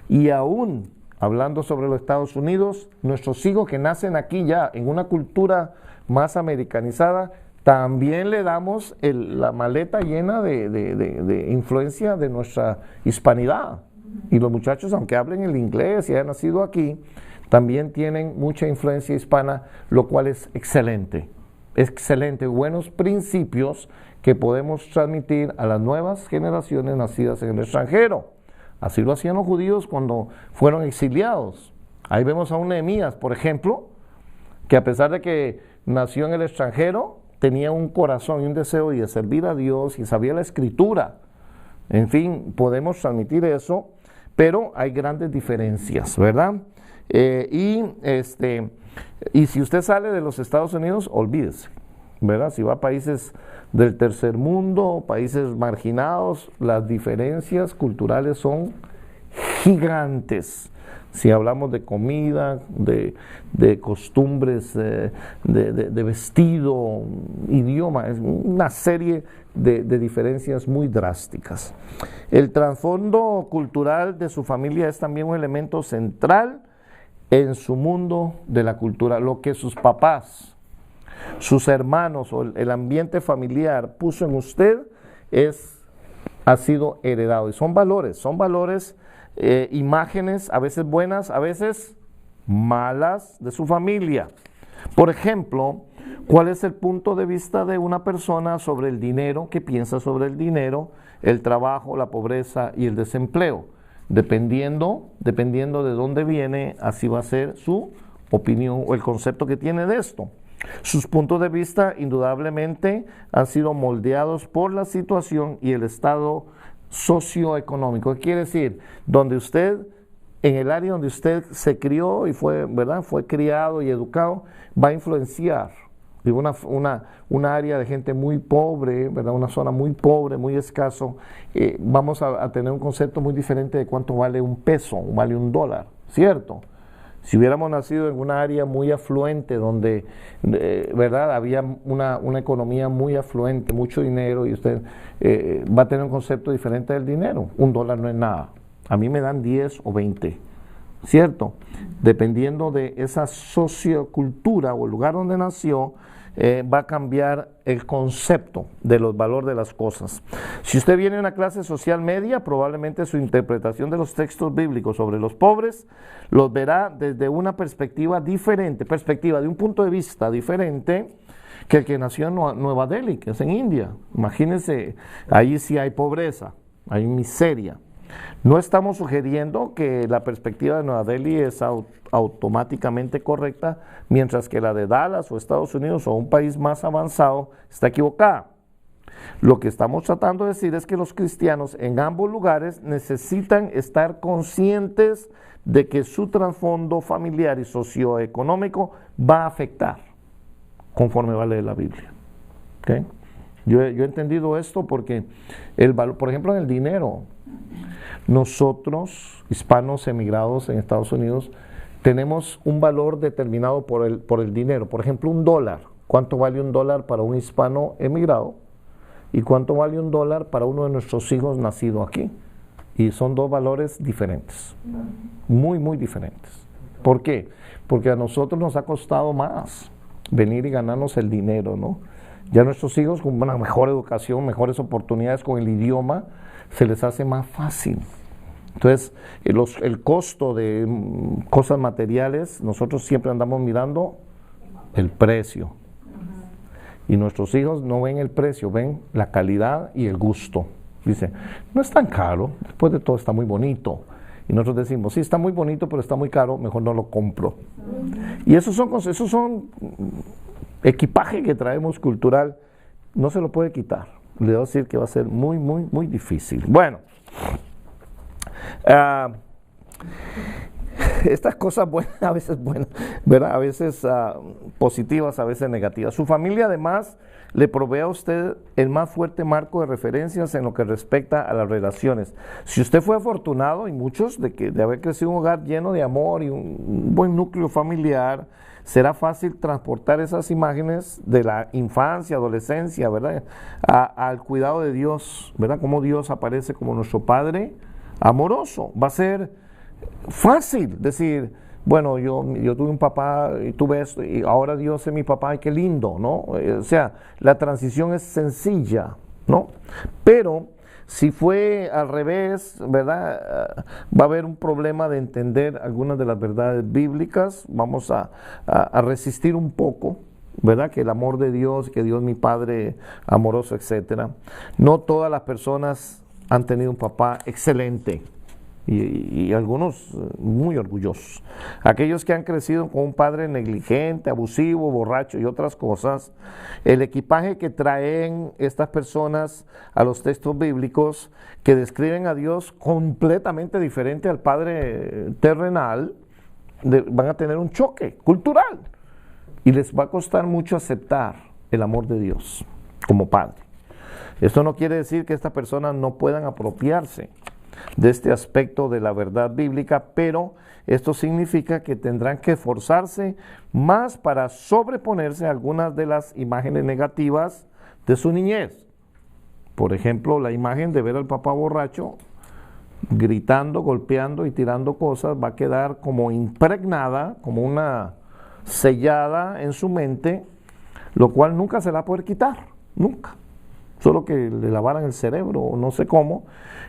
y aún hablando sobre los Estados Unidos, nuestros hijos que nacen aquí ya en una cultura más americanizada, también le damos la maleta llena de influencia de nuestra hispanidad. Y los muchachos, aunque hablen el inglés y hayan nacido aquí, también tienen mucha influencia hispana, lo cual es excelente. Excelente, buenos principios que podemos transmitir a las nuevas generaciones nacidas en el extranjero. Así lo hacían los judíos cuando fueron exiliados. Ahí vemos a un Nehemías, por ejemplo, que a pesar de que nació en el extranjero, tenía un corazón y un deseo de servir a Dios y sabía la escritura. En fin, podemos transmitir eso, pero hay grandes diferencias, ¿verdad? Y si usted sale de los Estados Unidos, olvídese, ¿verdad? Si va a países del tercer mundo, países marginados, las diferencias culturales son gigantes. Si hablamos de comida, de costumbres, de vestido, idioma, es una serie de diferencias muy drásticas. El trasfondo cultural de su familia es también un elemento central en su mundo de la cultura. Lo que sus papás, sus hermanos o el ambiente familiar puso en usted ha sido heredado. Y son valores, imágenes, a veces buenas, a veces malas de su familia. Por ejemplo, ¿cuál es el punto de vista de una persona sobre el dinero? ¿Qué piensa sobre el dinero, el trabajo, la pobreza y el desempleo? Dependiendo de dónde viene, así va a ser su opinión o el concepto que tiene de esto. Sus puntos de vista indudablemente han sido moldeados por la situación y el estado socioeconómico. ¿Qué quiere decir? Donde usted, en el área donde usted se crió y fue, ¿verdad?, fue criado y educado, va a influenciar. Digo, una área de gente muy pobre, ¿verdad?, una zona muy pobre, muy escaso, vamos a tener un concepto muy diferente de cuánto vale un peso, vale un dólar, ¿cierto? Si hubiéramos nacido en una área muy afluente, donde, ¿verdad?, había una economía muy afluente, mucho dinero, y usted va a tener un concepto diferente del dinero. Un dólar no es nada. A mí me dan 10 o 20, ¿cierto? Dependiendo de esa sociocultura o el lugar donde nació, va a cambiar el concepto de los valores de las cosas. Si usted viene de una clase social media, probablemente su interpretación de los textos bíblicos sobre los pobres los verá desde una perspectiva diferente, de un punto de vista diferente que el que nació en Nueva Delhi, que es en India. Imagínense, ahí sí hay pobreza, hay miseria. No estamos sugiriendo que la perspectiva de Nueva Delhi es automáticamente correcta, mientras que la de Dallas o Estados Unidos o un país más avanzado está equivocada. Lo que estamos tratando de decir es que los cristianos en ambos lugares necesitan estar conscientes de que su trasfondo familiar y socioeconómico va a afectar conforme va a leer la Biblia. ¿Okay? Yo he entendido esto porque el valor, por ejemplo, en el dinero, nosotros, hispanos emigrados en Estados Unidos, tenemos un valor determinado por el dinero. Por ejemplo, un dólar. ¿Cuánto vale un dólar para un hispano emigrado? ¿Y cuánto vale un dólar para uno de nuestros hijos nacido aquí? Y son dos valores diferentes. Muy, muy diferentes. ¿Por qué? Porque a nosotros nos ha costado más venir y ganarnos el dinero, ¿no? Ya nuestros hijos con una mejor educación, mejores oportunidades con el idioma, se les hace más fácil. Entonces, el costo de cosas materiales, nosotros siempre andamos mirando el precio. Y nuestros hijos no ven el precio, ven la calidad y el gusto. Dice, no es tan caro, después de todo está muy bonito. Y nosotros decimos, sí, está muy bonito, pero está muy caro, mejor no lo compro. Y esos son equipaje que traemos cultural, no se lo puede quitar. Le voy a decir que va a ser muy, muy, muy difícil. Bueno, estas cosas buenas, a veces buenas, ¿verdad? A veces positivas, a veces negativas. Su familia además le provee a usted el más fuerte marco de referencias en lo que respecta a las relaciones. Si usted fue afortunado, y muchos, de haber crecido en un hogar lleno de amor y un buen núcleo familiar, será fácil transportar esas imágenes de la infancia, adolescencia, ¿verdad?, al cuidado de Dios, ¿verdad? Cómo Dios aparece como nuestro Padre amoroso. Va a ser fácil decir, bueno, yo tuve un papá y tuve esto, y ahora Dios es mi papá, y qué lindo, ¿no? O sea, la transición es sencilla, ¿no? Pero si fue al revés, ¿verdad? Va a haber un problema de entender algunas de las verdades bíblicas. Vamos a resistir un poco, ¿verdad? Que el amor de Dios, que Dios es mi Padre amoroso, etcétera. No todas las personas han tenido un papá excelente. Y algunos muy orgullosos. Aquellos que han crecido con un padre negligente, abusivo, borracho y otras cosas, el equipaje que traen estas personas a los textos bíblicos que describen a Dios completamente diferente al Padre terrenal, van a tener un choque cultural y les va a costar mucho aceptar el amor de Dios como Padre. Esto no quiere decir que estas personas no puedan apropiarse de este aspecto de la verdad bíblica, pero esto significa que tendrán que esforzarse más para sobreponerse a algunas de las imágenes negativas de su niñez. Por ejemplo, la imagen de ver al papá borracho gritando, golpeando y tirando cosas va a quedar como impregnada, como una sellada en su mente, lo cual nunca se la va a poder quitar, nunca. Solo que le lavaran el cerebro o no sé cómo.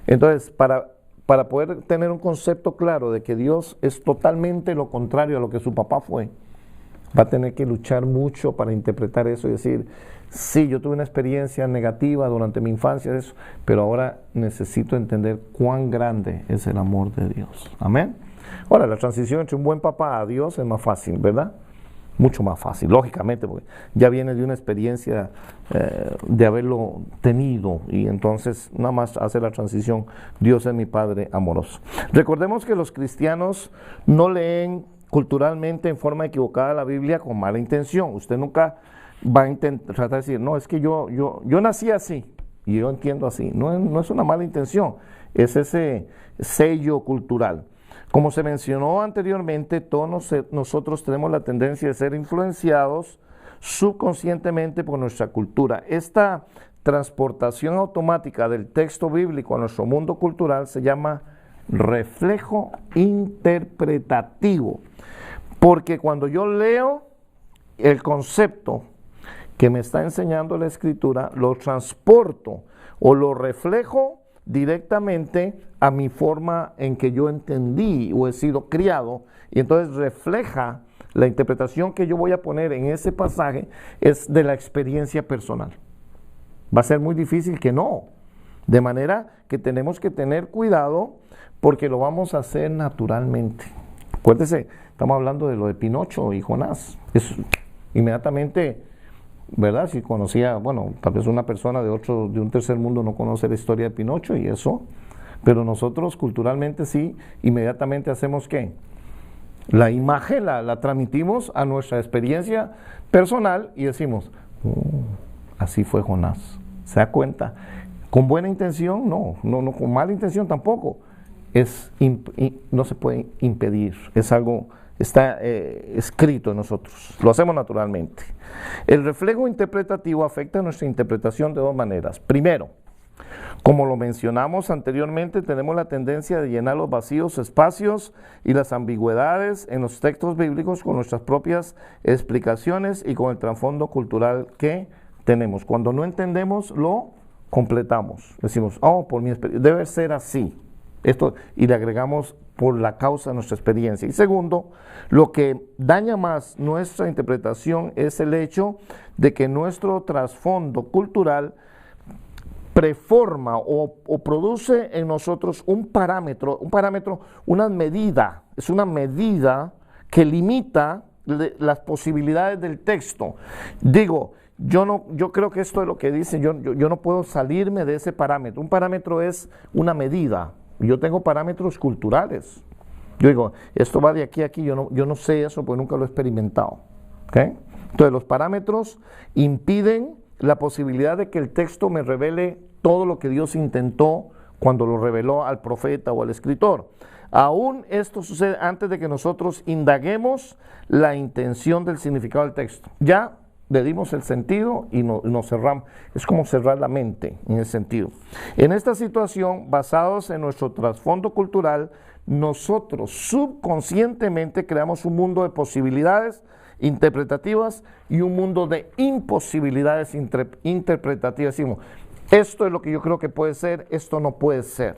Entonces, para para poder tener un concepto claro de que Dios es totalmente lo contrario a lo que su papá fue, va a tener que luchar mucho para interpretar eso y decir, sí, yo tuve una experiencia negativa durante mi infancia, eso, pero ahora necesito entender cuán grande es el amor de Dios. Amén. Ahora, la transición entre un buen papá a Dios es más fácil, ¿verdad? Mucho más fácil, lógicamente, porque ya viene de una experiencia de haberlo tenido y entonces nada más hace la transición, Dios es mi Padre amoroso. Recordemos que los cristianos no leen culturalmente en forma equivocada la Biblia con mala intención. Usted nunca va a tratar de decir, no, es que yo nací así y yo entiendo así. No es una mala intención, es ese sello cultural. Como se mencionó anteriormente, todos nosotros tenemos la tendencia de ser influenciados subconscientemente por nuestra cultura. Esta transportación automática del texto bíblico a nuestro mundo cultural se llama reflejo interpretativo. Porque cuando yo leo el concepto que me está enseñando la Escritura, lo transporto o lo reflejo directamente a mi forma en que yo entendí o he sido criado, y entonces refleja la interpretación que yo voy a poner en ese pasaje es de la experiencia personal. Va a ser muy difícil que no, de manera que tenemos que tener cuidado porque lo vamos a hacer naturalmente. Acuérdese, estamos hablando de lo de Pinocho y Jonás. Es inmediatamente, ¿verdad? Si conocía, bueno, tal vez una persona de un tercer mundo no conoce la historia de Pinocho y eso, pero nosotros culturalmente sí, inmediatamente hacemos ¿qué? La imagen la transmitimos a nuestra experiencia personal y decimos, así fue Jonás. ¿Se da cuenta? ¿Con buena intención? No, con mala intención tampoco. No se puede impedir, es algo, está escrito en nosotros, lo hacemos naturalmente. El reflejo interpretativo afecta nuestra interpretación de dos maneras. Primero, como lo mencionamos anteriormente, tenemos la tendencia de llenar los vacíos, espacios y las ambigüedades en los textos bíblicos con nuestras propias explicaciones y con el trasfondo cultural que tenemos. Cuando no entendemos, lo completamos. Decimos, por mi experiencia, debe ser así. Esto, y le agregamos por la causa de nuestra experiencia. Y segundo, lo que daña más nuestra interpretación es el hecho de que nuestro trasfondo cultural preforma o produce en nosotros un parámetro, una medida, es una medida que limita las posibilidades del texto. Digo, yo creo que esto es lo que dice, yo no puedo salirme de ese parámetro. Un parámetro es una medida. Yo tengo parámetros culturales. Yo digo, esto va de aquí a aquí, yo no sé eso porque nunca lo he experimentado. ¿Okay? Entonces los parámetros impiden la posibilidad de que el texto me revele todo lo que Dios intentó cuando lo reveló al profeta o al escritor. Aún esto sucede antes de que nosotros indaguemos la intención del significado del texto. Ya le dimos el sentido y nos cerramos. Es como cerrar la mente en ese sentido. En esta situación, basados en nuestro trasfondo cultural, nosotros subconscientemente creamos un mundo de posibilidades interpretativas y un mundo de imposibilidades interpretativas. Decimos, esto es lo que yo creo que puede ser, esto no puede ser,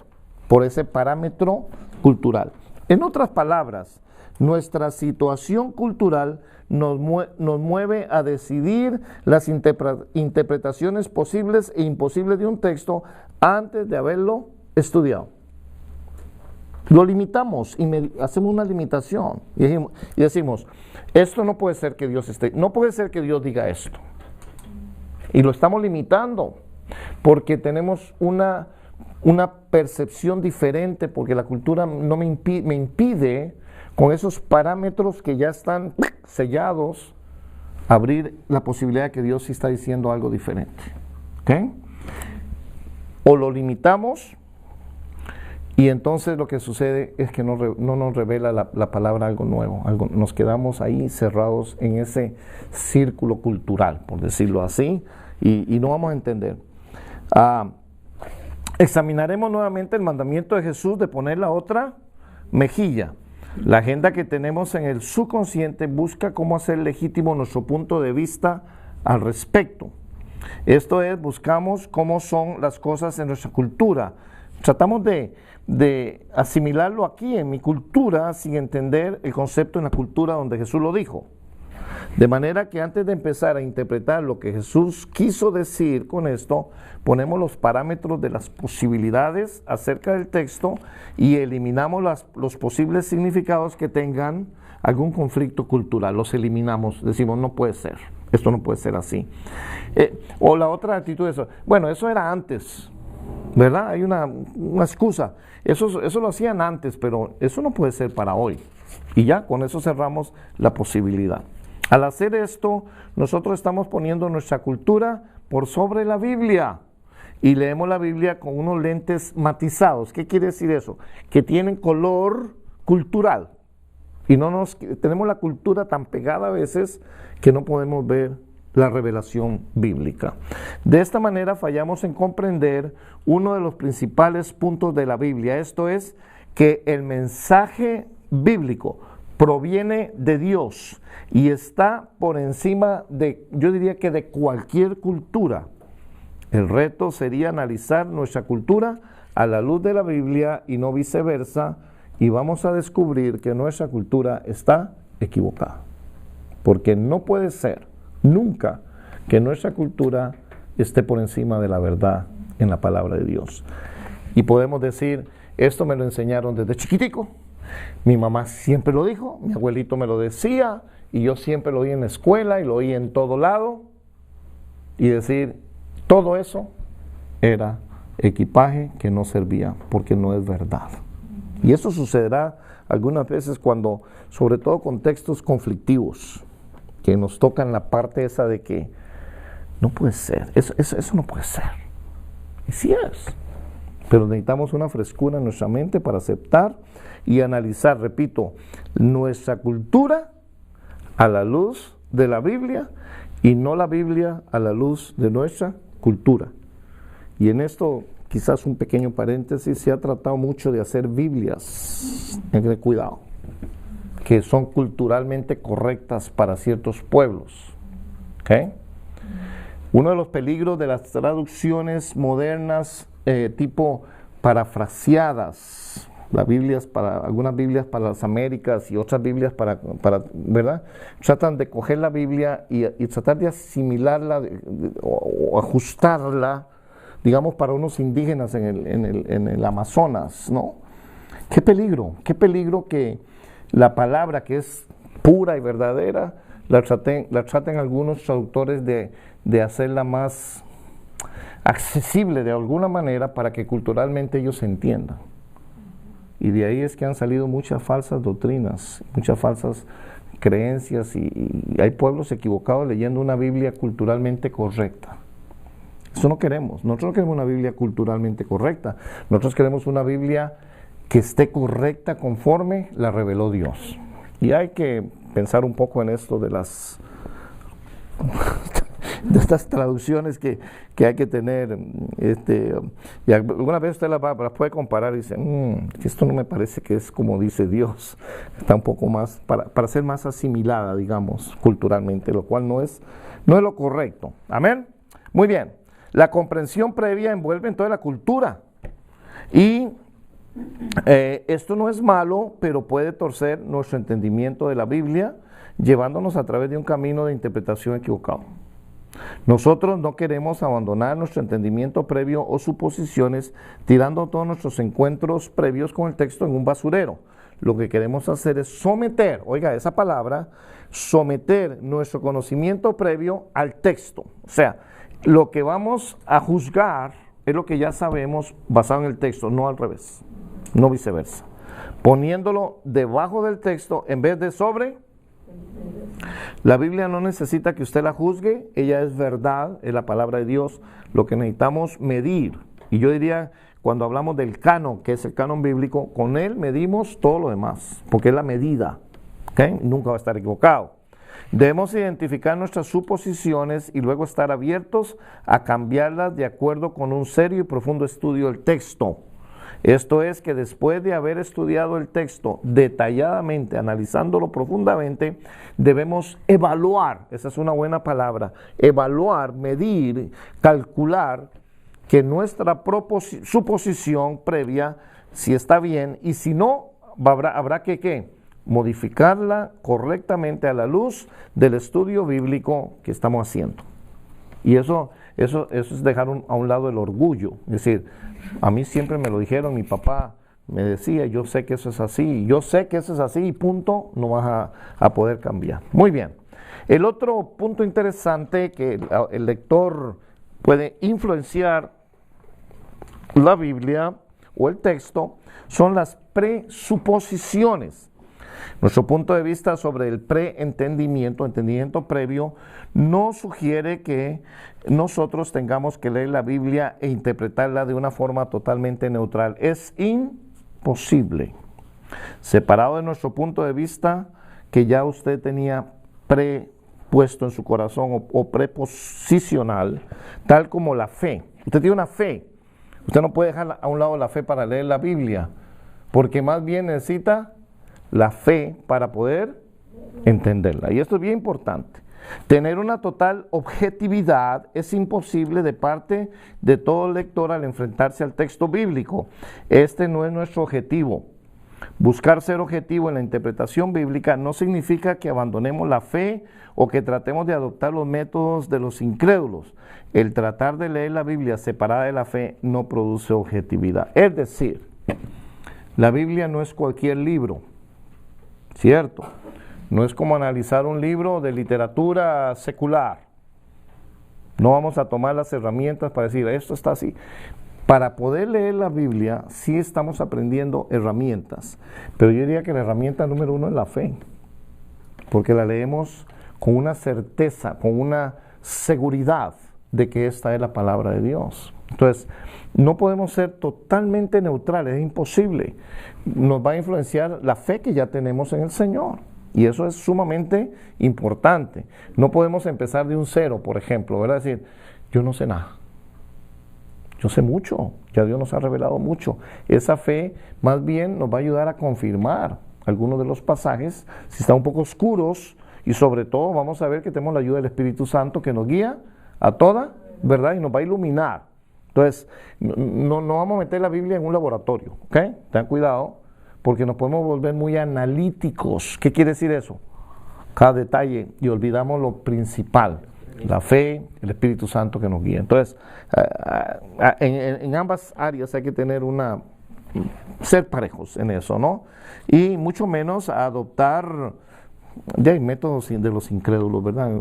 por ese parámetro cultural. En otras palabras, nuestra situación cultural nos mueve a decidir las interpretaciones posibles e imposibles de un texto antes de haberlo estudiado. Lo limitamos y hacemos una limitación y decimos, esto no puede ser que no puede ser que Dios diga esto. Y lo estamos limitando porque tenemos una percepción diferente, porque la cultura no me impide con esos parámetros que ya están sellados, abrir la posibilidad de que Dios sí está diciendo algo diferente. ¿Okay? O lo limitamos y entonces lo que sucede es que no nos revela la palabra algo nuevo, nos quedamos ahí cerrados en ese círculo cultural, por decirlo así, y no vamos a entender. Examinaremos nuevamente el mandamiento de Jesús de poner la otra mejilla. La agenda que tenemos en el subconsciente busca cómo hacer legítimo nuestro punto de vista al respecto. Esto es, buscamos cómo son las cosas en nuestra cultura, tratamos de asimilarlo aquí en mi cultura sin entender el concepto en la cultura donde Jesús lo dijo. De manera que antes de empezar a interpretar lo que Jesús quiso decir con esto, ponemos los parámetros de las posibilidades acerca del texto y eliminamos los posibles significados que tengan algún conflicto cultural. Los eliminamos, decimos no puede ser, esto no puede ser así. O la otra actitud es, bueno, eso era antes, ¿verdad? Hay una excusa, eso lo hacían antes, pero eso no puede ser para hoy. Y ya, con eso cerramos la posibilidad. Al hacer esto, nosotros estamos poniendo nuestra cultura por sobre la Biblia y leemos la Biblia con unos lentes matizados. ¿Qué quiere decir eso? Que tienen color cultural y tenemos la cultura tan pegada a veces que no podemos ver la revelación bíblica. De esta manera fallamos en comprender uno de los principales puntos de la Biblia, esto es que el mensaje bíblico proviene de Dios y está por encima de, yo diría que de cualquier cultura. El reto sería analizar nuestra cultura a la luz de la Biblia y no viceversa, y vamos a descubrir que nuestra cultura está equivocada. Porque no puede ser nunca que nuestra cultura esté por encima de la verdad en la palabra de Dios. Y podemos decir, esto me lo enseñaron desde chiquitico, mi mamá siempre lo dijo, mi abuelito me lo decía, y yo siempre lo oí en la escuela y lo oí en todo lado, y decir, todo eso era equipaje que no servía, porque no es verdad. Y eso sucederá algunas veces cuando, sobre todo con textos conflictivos, que nos tocan la parte esa de que no puede ser, eso no puede ser. Y sí es. Pero necesitamos una frescura en nuestra mente para aceptar y analizar, repito, nuestra cultura a la luz de la Biblia y no la Biblia a la luz de nuestra cultura. Y en esto, quizás un pequeño paréntesis, se ha tratado mucho de hacer Biblias, cuidado, que son culturalmente correctas para ciertos pueblos. ¿Okay? Uno de los peligros de las traducciones modernas tipo parafraseadas, algunas Biblias para las Américas y otras Biblias para ¿verdad? Tratan de coger la Biblia y tratar de asimilarla o ajustarla, digamos, para unos indígenas en el Amazonas, ¿no? Qué peligro que la palabra que es pura y verdadera la traten algunos traductores de hacerla más accesible de alguna manera para que culturalmente ellos se entiendan. Y de ahí es que han salido muchas falsas doctrinas, muchas falsas creencias y hay pueblos equivocados leyendo una Biblia culturalmente correcta. Eso no queremos. Nosotros no queremos una Biblia culturalmente correcta. Nosotros queremos una Biblia que esté correcta conforme la reveló Dios. Y hay que pensar un poco en esto de estas traducciones que hay que tener. Y alguna vez usted las puede comparar y dice, que esto no me parece que es como dice Dios. Está un poco más, para ser más asimilada, digamos, culturalmente, lo cual no es lo correcto. Amén. Muy bien. La comprensión previa envuelve en toda la cultura. Y esto no es malo, pero puede torcer nuestro entendimiento de la Biblia, llevándonos a través de un camino de interpretación equivocado. Nosotros no queremos abandonar nuestro entendimiento previo o suposiciones, tirando todos nuestros encuentros previos con el texto en un basurero. Lo que queremos hacer es someter, oiga esa palabra, someter nuestro conocimiento previo al texto. O sea, lo que vamos a juzgar es lo que ya sabemos basado en el texto, no al revés, no viceversa. Poniéndolo debajo del texto en vez de sobre. La Biblia no necesita que usted la juzgue, ella es verdad, es la palabra de Dios. Lo que necesitamos medir, y yo diría, cuando hablamos del canon, que es el canon bíblico, con él medimos todo lo demás, porque es la medida, ¿okay? Nunca va a estar equivocado. Debemos identificar nuestras suposiciones y luego estar abiertos a cambiarlas de acuerdo con un serio y profundo estudio del texto. Esto es que después de haber estudiado el texto detalladamente, analizándolo profundamente, debemos evaluar, esa es una buena palabra, evaluar, medir, calcular que nuestra suposición previa, si está bien, y si no, habrá que ¿qué? Modificarla correctamente a la luz del estudio bíblico que estamos haciendo. Y eso es dejar a un lado el orgullo. Es decir, a mí siempre me lo dijeron, mi papá me decía, yo sé que eso es así, yo sé que eso es así y punto, no vas a poder cambiar. Muy bien. El otro punto interesante que el lector puede influenciar la Biblia o el texto son las presuposiciones. Nuestro punto de vista sobre el preentendimiento, entendimiento previo, no sugiere que nosotros tengamos que leer la Biblia e interpretarla de una forma totalmente neutral. Es imposible. Separado de nuestro punto de vista que ya usted tenía prepuesto en su corazón o preposicional, tal como la fe. Usted tiene una fe. Usted no puede dejar a un lado la fe para leer la Biblia, porque más bien necesita la fe para poder entenderla. Y esto es bien importante. Tener una total objetividad es imposible de parte de todo lector al enfrentarse al texto bíblico. Este no es nuestro objetivo. Buscar ser objetivo en la interpretación bíblica no significa que abandonemos la fe o que tratemos de adoptar los métodos de los incrédulos. El tratar de leer la Biblia separada de la fe no produce objetividad. Es decir, la Biblia no es cualquier libro, ¿cierto? No es como analizar un libro de literatura secular. No vamos a tomar las herramientas para decir, esto está así. Para poder leer la Biblia, sí estamos aprendiendo herramientas, pero yo diría que la herramienta número uno es la fe, porque la leemos con una certeza, con una seguridad de que esta es la palabra de Dios. Entonces, no podemos ser totalmente neutrales, es imposible. Nos va a influenciar la fe que ya tenemos en el Señor, y eso es sumamente importante. No podemos empezar de un cero, por ejemplo, ¿verdad? Decir, yo no sé nada. Yo sé mucho, ya Dios nos ha revelado mucho. Esa fe más bien nos va a ayudar a confirmar algunos de los pasajes, si están un poco oscuros, y sobre todo vamos a ver que tenemos la ayuda del Espíritu Santo que nos guía a toda verdad y nos va a iluminar. Entonces, no vamos a meter la Biblia en un laboratorio, ¿ok? Ten cuidado, porque nos podemos volver muy analíticos. ¿Qué quiere decir eso? Cada detalle, y olvidamos lo principal. La fe, el Espíritu Santo que nos guía. Entonces, en ambas áreas hay que tener ser parejos en eso, ¿no? Y mucho menos adoptar métodos de los incrédulos, ¿verdad?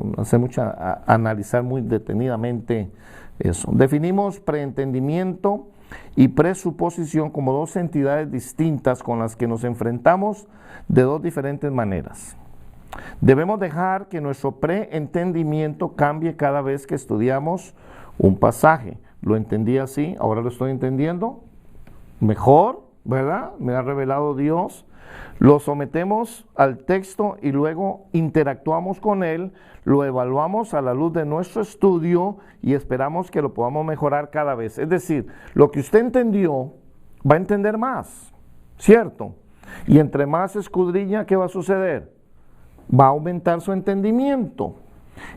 Analizar muy detenidamente eso. Definimos preentendimiento y presuposición como dos entidades distintas con las que nos enfrentamos de dos diferentes maneras. Debemos dejar que nuestro preentendimiento cambie cada vez que estudiamos un pasaje. Lo entendí así, ahora lo estoy entendiendo mejor, ¿verdad? Me ha revelado Dios. Lo sometemos al texto y luego interactuamos con él, lo evaluamos a la luz de nuestro estudio y esperamos que lo podamos mejorar cada vez. Es decir, lo que usted entendió va a entender más, ¿cierto? Y entre más escudriña, ¿qué va a suceder? Va a aumentar su entendimiento.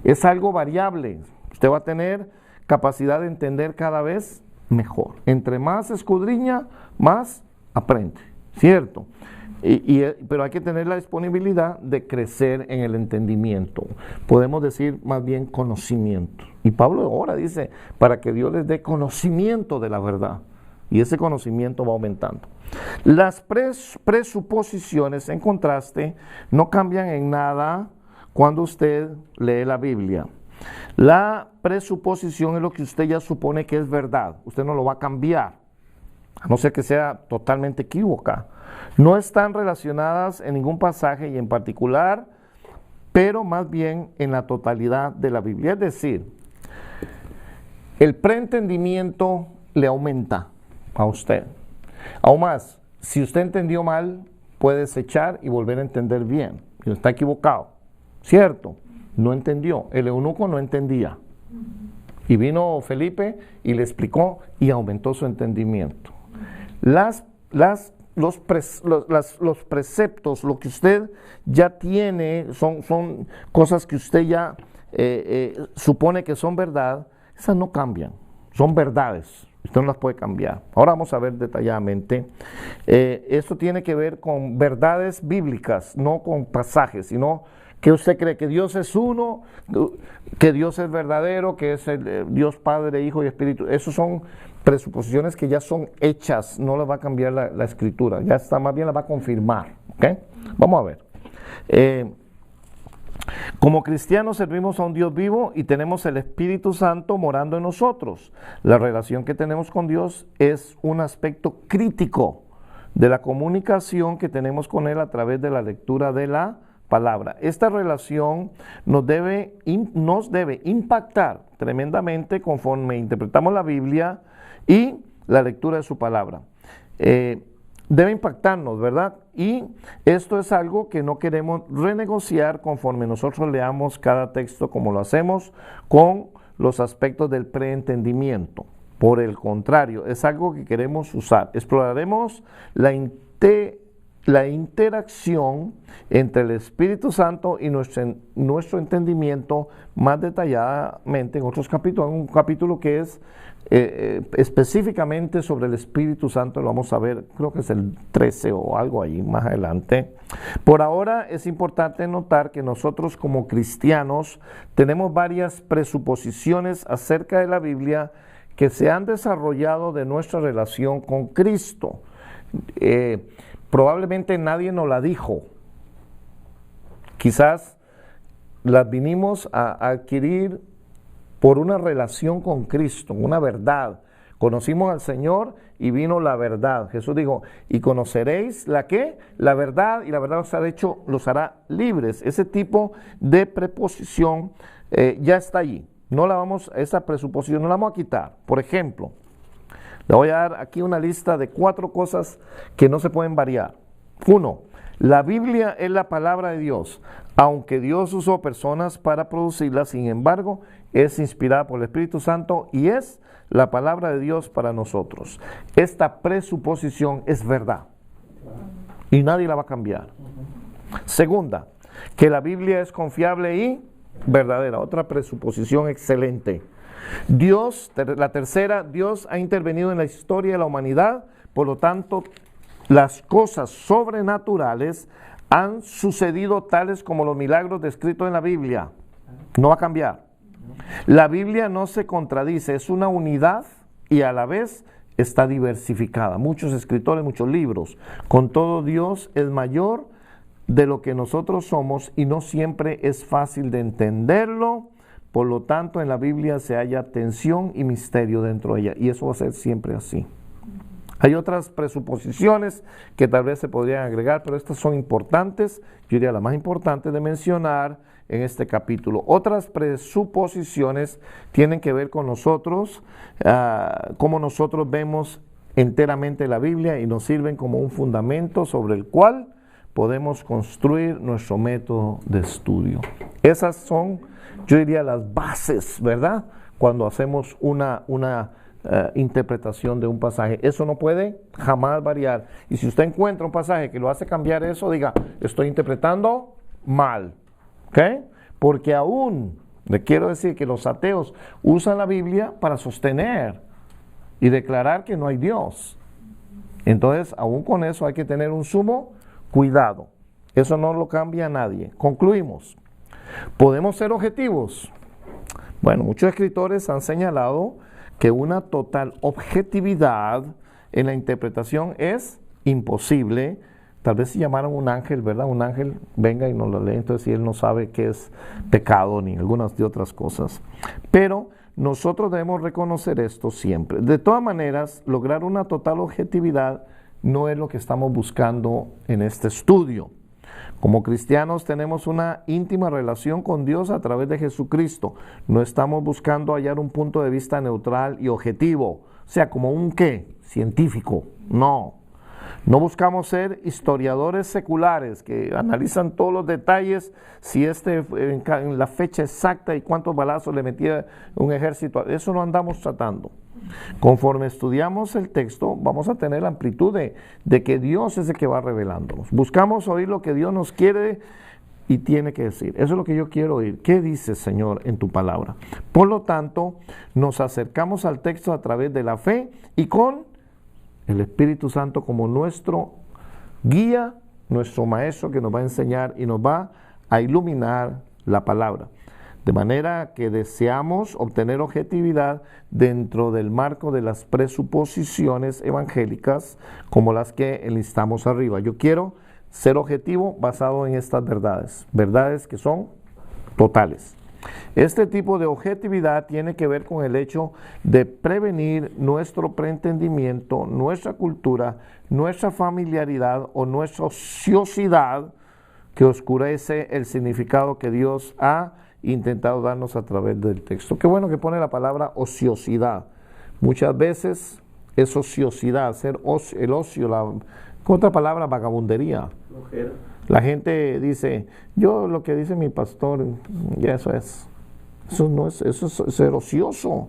Es algo variable. Usted va a tener capacidad de entender cada vez mejor. Entre más escudriña, más aprende, ¿cierto? Pero hay que tener la disponibilidad de crecer en el entendimiento. Podemos decir más bien conocimiento. Y Pablo ahora dice, para que Dios les dé conocimiento de la verdad. Y ese conocimiento va aumentando. Las presuposiciones, en contraste, no cambian en nada cuando usted lee la Biblia. La presuposición es lo que usted ya supone que es verdad. Usted no lo va a cambiar, a no ser que sea totalmente equívoca. No están relacionadas en ningún pasaje y en particular, pero más bien en la totalidad de la Biblia. Es decir, el preentendimiento le aumenta a usted. Aún más, si usted entendió mal, puede desechar y volver a entender bien. Y está equivocado, ¿cierto? No entendió. El eunuco no entendía. Y vino Felipe y le explicó y aumentó su entendimiento. Los preceptos, lo que usted ya tiene, son cosas que usted ya supone que son verdad, esas no cambian. son verdades. Usted no las puede cambiar. Ahora vamos a ver detalladamente. Esto tiene que ver con verdades bíblicas, no con pasajes, sino que usted cree que Dios es uno, que Dios es verdadero, que es el Dios Padre, Hijo y Espíritu. Esos son presuposiciones que ya son hechas, no las va a cambiar la Escritura, ya está, más bien las va a confirmar. ¿Okay? Vamos a ver. Como cristianos servimos a un Dios vivo y tenemos el Espíritu Santo morando en nosotros. La relación que tenemos con Dios es un aspecto crítico de la comunicación que tenemos con Él a través de la lectura de la palabra. Esta relación nos debe impactar tremendamente conforme interpretamos la Biblia y la lectura de su palabra. Debe impactarnos, ¿verdad? Y esto es algo que no queremos renegociar conforme nosotros leamos cada texto como lo hacemos con los aspectos del preentendimiento. Por el contrario, es algo que queremos usar. Exploraremos la interacción entre el Espíritu Santo y nuestro entendimiento más detalladamente en otros capítulos. Un capítulo que es específicamente sobre el Espíritu Santo, lo vamos a ver, creo que es el 13 o algo ahí más adelante. Por ahora es importante notar que nosotros como cristianos tenemos varias presuposiciones acerca de la Biblia que se han desarrollado de nuestra relación con Cristo. Probablemente nadie nos la dijo. Quizás las vinimos a adquirir por una relación con Cristo, una verdad. Conocimos al Señor y vino la verdad. Jesús dijo, y conoceréis ¿la qué? La verdad, y la verdad los hará libres. Ese tipo de preposición ya está allí. Esa presuposición no la vamos a quitar. Por ejemplo, le voy a dar aquí una lista de 4 cosas que no se pueden variar. 1. La Biblia es la palabra de Dios. Aunque Dios usó personas para producirla, sin embargo, es inspirada por el Espíritu Santo y es la palabra de Dios para nosotros. Esta presuposición es verdad y nadie la va a cambiar. Segunda, que la Biblia es confiable y verdadera. Otra presuposición excelente. La tercera, Dios ha intervenido en la historia de la humanidad, por lo tanto, las cosas sobrenaturales han sucedido tales como los milagros descritos en la Biblia. No va a cambiar. La Biblia no se contradice, es una unidad y a la vez está diversificada. Muchos escritores, muchos libros. Con todo, Dios es mayor de lo que nosotros somos y no siempre es fácil de entenderlo. Por lo tanto, en la Biblia se halla tensión y misterio dentro de ella, y eso va a ser siempre así. Hay otras presuposiciones que tal vez se podrían agregar, pero estas son importantes. Yo diría la más importante de mencionar en este capítulo. Otras presuposiciones tienen que ver con nosotros, cómo nosotros vemos enteramente la Biblia y nos sirven como un fundamento sobre el cual podemos construir nuestro método de estudio. Esas son, yo diría, las bases, ¿verdad? Cuando hacemos una interpretación de un pasaje. Eso no puede jamás variar. Y si usted encuentra un pasaje que lo hace cambiar eso, diga, estoy interpretando mal. ¿Ok? Porque aún, le quiero decir que los ateos usan la Biblia para sostener y declarar que no hay Dios. Entonces, aún con eso hay que tener un sumo cuidado. Eso no lo cambia a nadie. Concluimos. ¿Podemos ser objetivos? Bueno, muchos escritores han señalado que una total objetividad en la interpretación es imposible. Tal vez si llamaran un ángel, ¿verdad? Un ángel venga y nos lo lee, entonces si él no sabe qué es pecado ni algunas de otras cosas. Pero nosotros debemos reconocer esto siempre. De todas maneras, lograr una total objetividad no es lo que estamos buscando en este estudio. Como cristianos tenemos una íntima relación con Dios a través de Jesucristo. No estamos buscando hallar un punto de vista neutral y objetivo, o sea, como un ¿qué? Científico. No. No buscamos ser historiadores seculares que analizan todos los detalles, si en la fecha exacta y cuántos balazos le metía un ejército. Eso no andamos tratando. Conforme estudiamos el texto, vamos a tener la amplitud de que Dios es el que va revelándonos. Buscamos oír lo que Dios nos quiere y tiene que decir. Eso es lo que yo quiero oír. ¿Qué dices, Señor, en tu palabra? Por lo tanto, nos acercamos al texto a través de la fe y con el Espíritu Santo como nuestro guía, nuestro maestro que nos va a enseñar y nos va a iluminar la palabra. De manera que deseamos obtener objetividad dentro del marco de las presuposiciones evangélicas como las que enlistamos arriba. Yo quiero ser objetivo basado en estas verdades, verdades que son totales. Este tipo de objetividad tiene que ver con el hecho de prevenir nuestro preentendimiento, nuestra cultura, nuestra familiaridad o nuestra ociosidad que oscurece el significado que Dios ha intentado darnos a través del texto. Qué bueno que pone la palabra ociosidad. Muchas veces es ociosidad, ser ocio, el ocio, con otra palabra, vagabundería. Flojera. La gente dice, yo lo que dice mi pastor, ya eso es. Eso no es, eso es ser ocioso.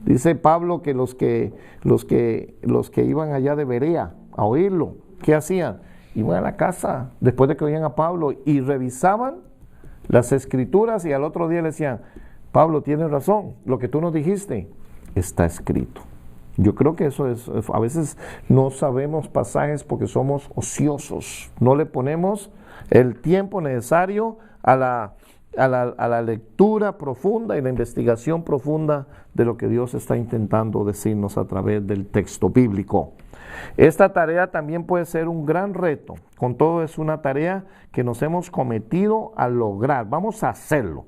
Dice Pablo que los que iban allá de Berea a oírlo, ¿qué hacían? Iban a la casa después de que oían a Pablo y revisaban las escrituras y al otro día le decían, Pablo, tienes razón, lo que tú nos dijiste está escrito. Yo creo que eso es, a veces no sabemos pasajes porque somos ociosos, no le ponemos el tiempo necesario a la lectura profunda y la investigación profunda de lo que Dios está intentando decirnos a través del texto bíblico. Esta tarea también puede ser un gran reto, con todo es una tarea que nos hemos cometido a lograr, vamos a hacerlo.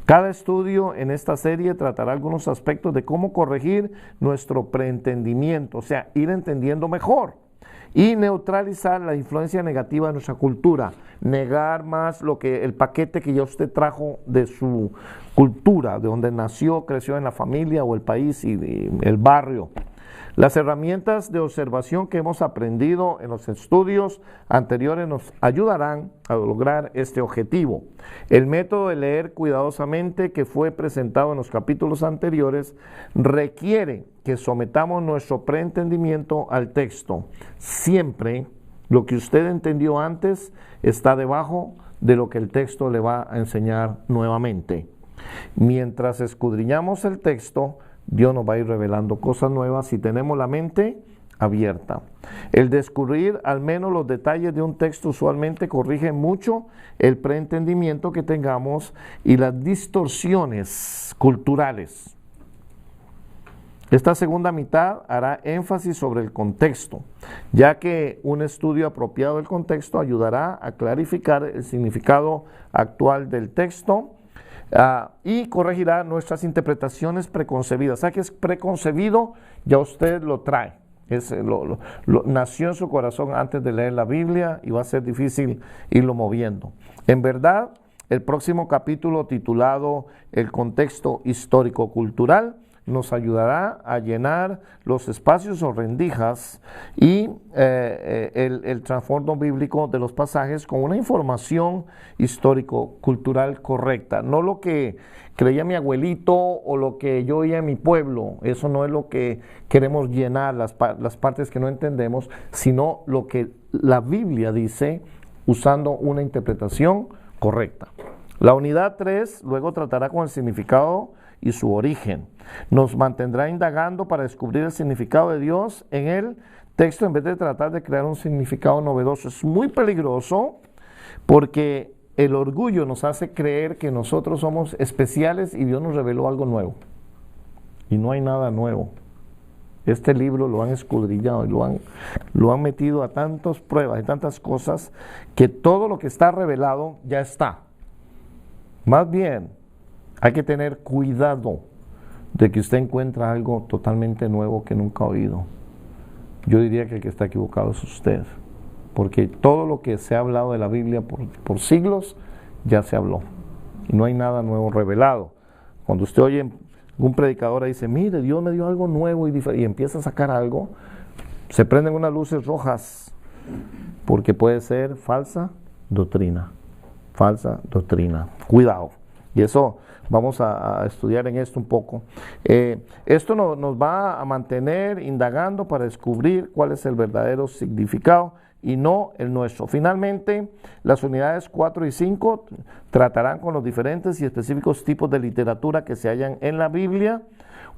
Cada estudio en esta serie tratará algunos aspectos de cómo corregir nuestro preentendimiento, o sea, ir entendiendo mejor y neutralizar la influencia negativa de nuestra cultura, negar más el paquete que ya usted trajo de su cultura, de donde nació, creció en la familia o el país y el barrio. Las herramientas de observación que hemos aprendido en los estudios anteriores nos ayudarán a lograr este objetivo. El método de leer cuidadosamente que fue presentado en los capítulos anteriores requiere que sometamos nuestro preentendimiento al texto. Siempre lo que usted entendió antes está debajo de lo que el texto le va a enseñar nuevamente. Mientras escudriñamos el texto, Dios nos va a ir revelando cosas nuevas si tenemos la mente abierta. El descubrir al menos los detalles de un texto usualmente corrige mucho el preentendimiento que tengamos y las distorsiones culturales. Esta segunda mitad hará énfasis sobre el contexto, ya que un estudio apropiado del contexto ayudará a clarificar el significado actual del texto y corregirá nuestras interpretaciones preconcebidas. ¿Sabe qué es preconcebido? Ya usted lo trae. Nació en su corazón antes de leer la Biblia y va a ser difícil irlo moviendo. En verdad, el próximo capítulo titulado El contexto histórico-cultural nos ayudará a llenar los espacios o rendijas y el trasfondo bíblico de los pasajes con una información histórico-cultural correcta. No lo que creía mi abuelito o lo que yo oía en mi pueblo, eso no es lo que queremos llenar, las partes que no entendemos, sino lo que la Biblia dice usando una interpretación correcta. La unidad 3 luego tratará con el significado y su origen. Nos mantendrá indagando para descubrir el significado de Dios en el texto en vez de tratar de crear un significado novedoso. Es muy peligroso porque el orgullo nos hace creer que nosotros somos especiales y Dios nos reveló algo nuevo. Y no hay nada nuevo. Este libro lo han escudriñado y lo han metido a tantas pruebas y tantas cosas que todo lo que está revelado ya está. Más bien, hay que tener cuidado de que usted encuentre algo totalmente nuevo que nunca ha oído. Yo diría que el que está equivocado es usted, porque todo lo que se ha hablado de la Biblia por siglos ya se habló. Y no hay nada nuevo revelado. Cuando usted oye un predicador y dice, mire, Dios me dio algo nuevo y diferente, y empieza a sacar algo, se prenden unas luces rojas, porque puede ser falsa doctrina. Falsa doctrina. Cuidado. Y eso vamos a estudiar en esto un poco. Esto nos va a mantener indagando para descubrir cuál es el verdadero significado y no el nuestro. Finalmente, las unidades 4 y 5 tratarán con los diferentes y específicos tipos de literatura que se hallan en la Biblia.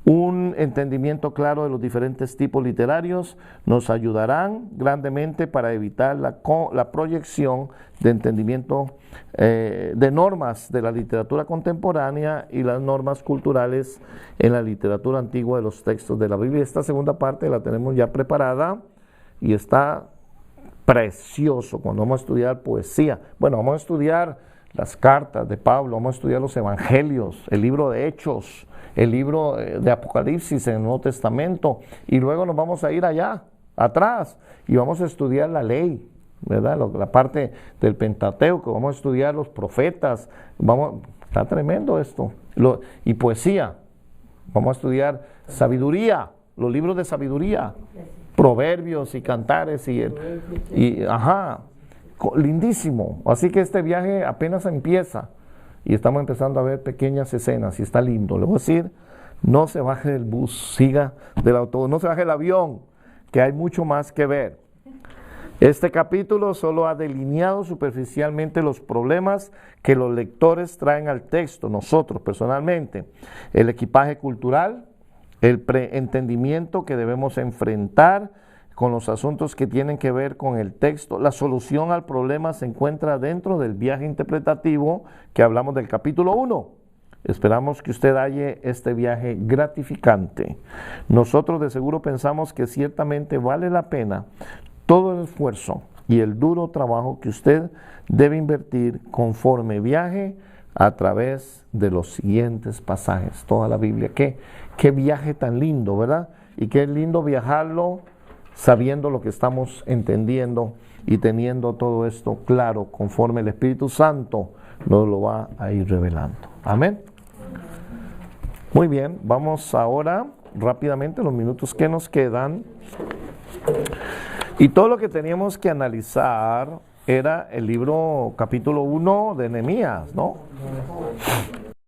Un entendimiento claro de los diferentes tipos literarios nos ayudarán grandemente para evitar la proyección de entendimiento de normas de la literatura contemporánea y las normas culturales en la literatura antigua de los textos de la Biblia. Esta segunda parte la tenemos ya preparada y está precioso cuando vamos a estudiar poesía. Bueno, vamos a estudiar las cartas de Pablo, vamos a estudiar los evangelios, el libro de Hechos, el libro de Apocalipsis en el Nuevo Testamento, y luego nos vamos a ir allá, atrás, y vamos a estudiar la ley, ¿verdad? La parte del Pentateuco, vamos a estudiar los profetas, está tremendo esto, y poesía, vamos a estudiar sabiduría, los libros de sabiduría, proverbios y cantares, lindísimo. Así que este viaje apenas empieza y estamos empezando a ver pequeñas escenas y está lindo. Le voy a decir, no se baje del bus, siga del autobús, no se baje del avión, que hay mucho más que ver. Este capítulo solo ha delineado superficialmente los problemas que los lectores traen al texto, nosotros personalmente, el equipaje cultural, el preentendimiento que debemos enfrentar con los asuntos que tienen que ver con el texto. La solución al problema se encuentra dentro del viaje interpretativo que hablamos del capítulo 1. Esperamos que usted halle este viaje gratificante. Nosotros de seguro pensamos que ciertamente vale la pena todo el esfuerzo y el duro trabajo que usted debe invertir conforme viaje a través de los siguientes pasajes. Toda la Biblia. Qué viaje tan lindo, ¿verdad? Y qué lindo viajarlo sabiendo lo que estamos entendiendo y teniendo todo esto claro conforme el Espíritu Santo nos lo va a ir revelando. Amén. Muy bien, vamos ahora rápidamente los minutos que nos quedan. Y todo lo que teníamos que analizar era el libro capítulo 1 de Nehemías, ¿no?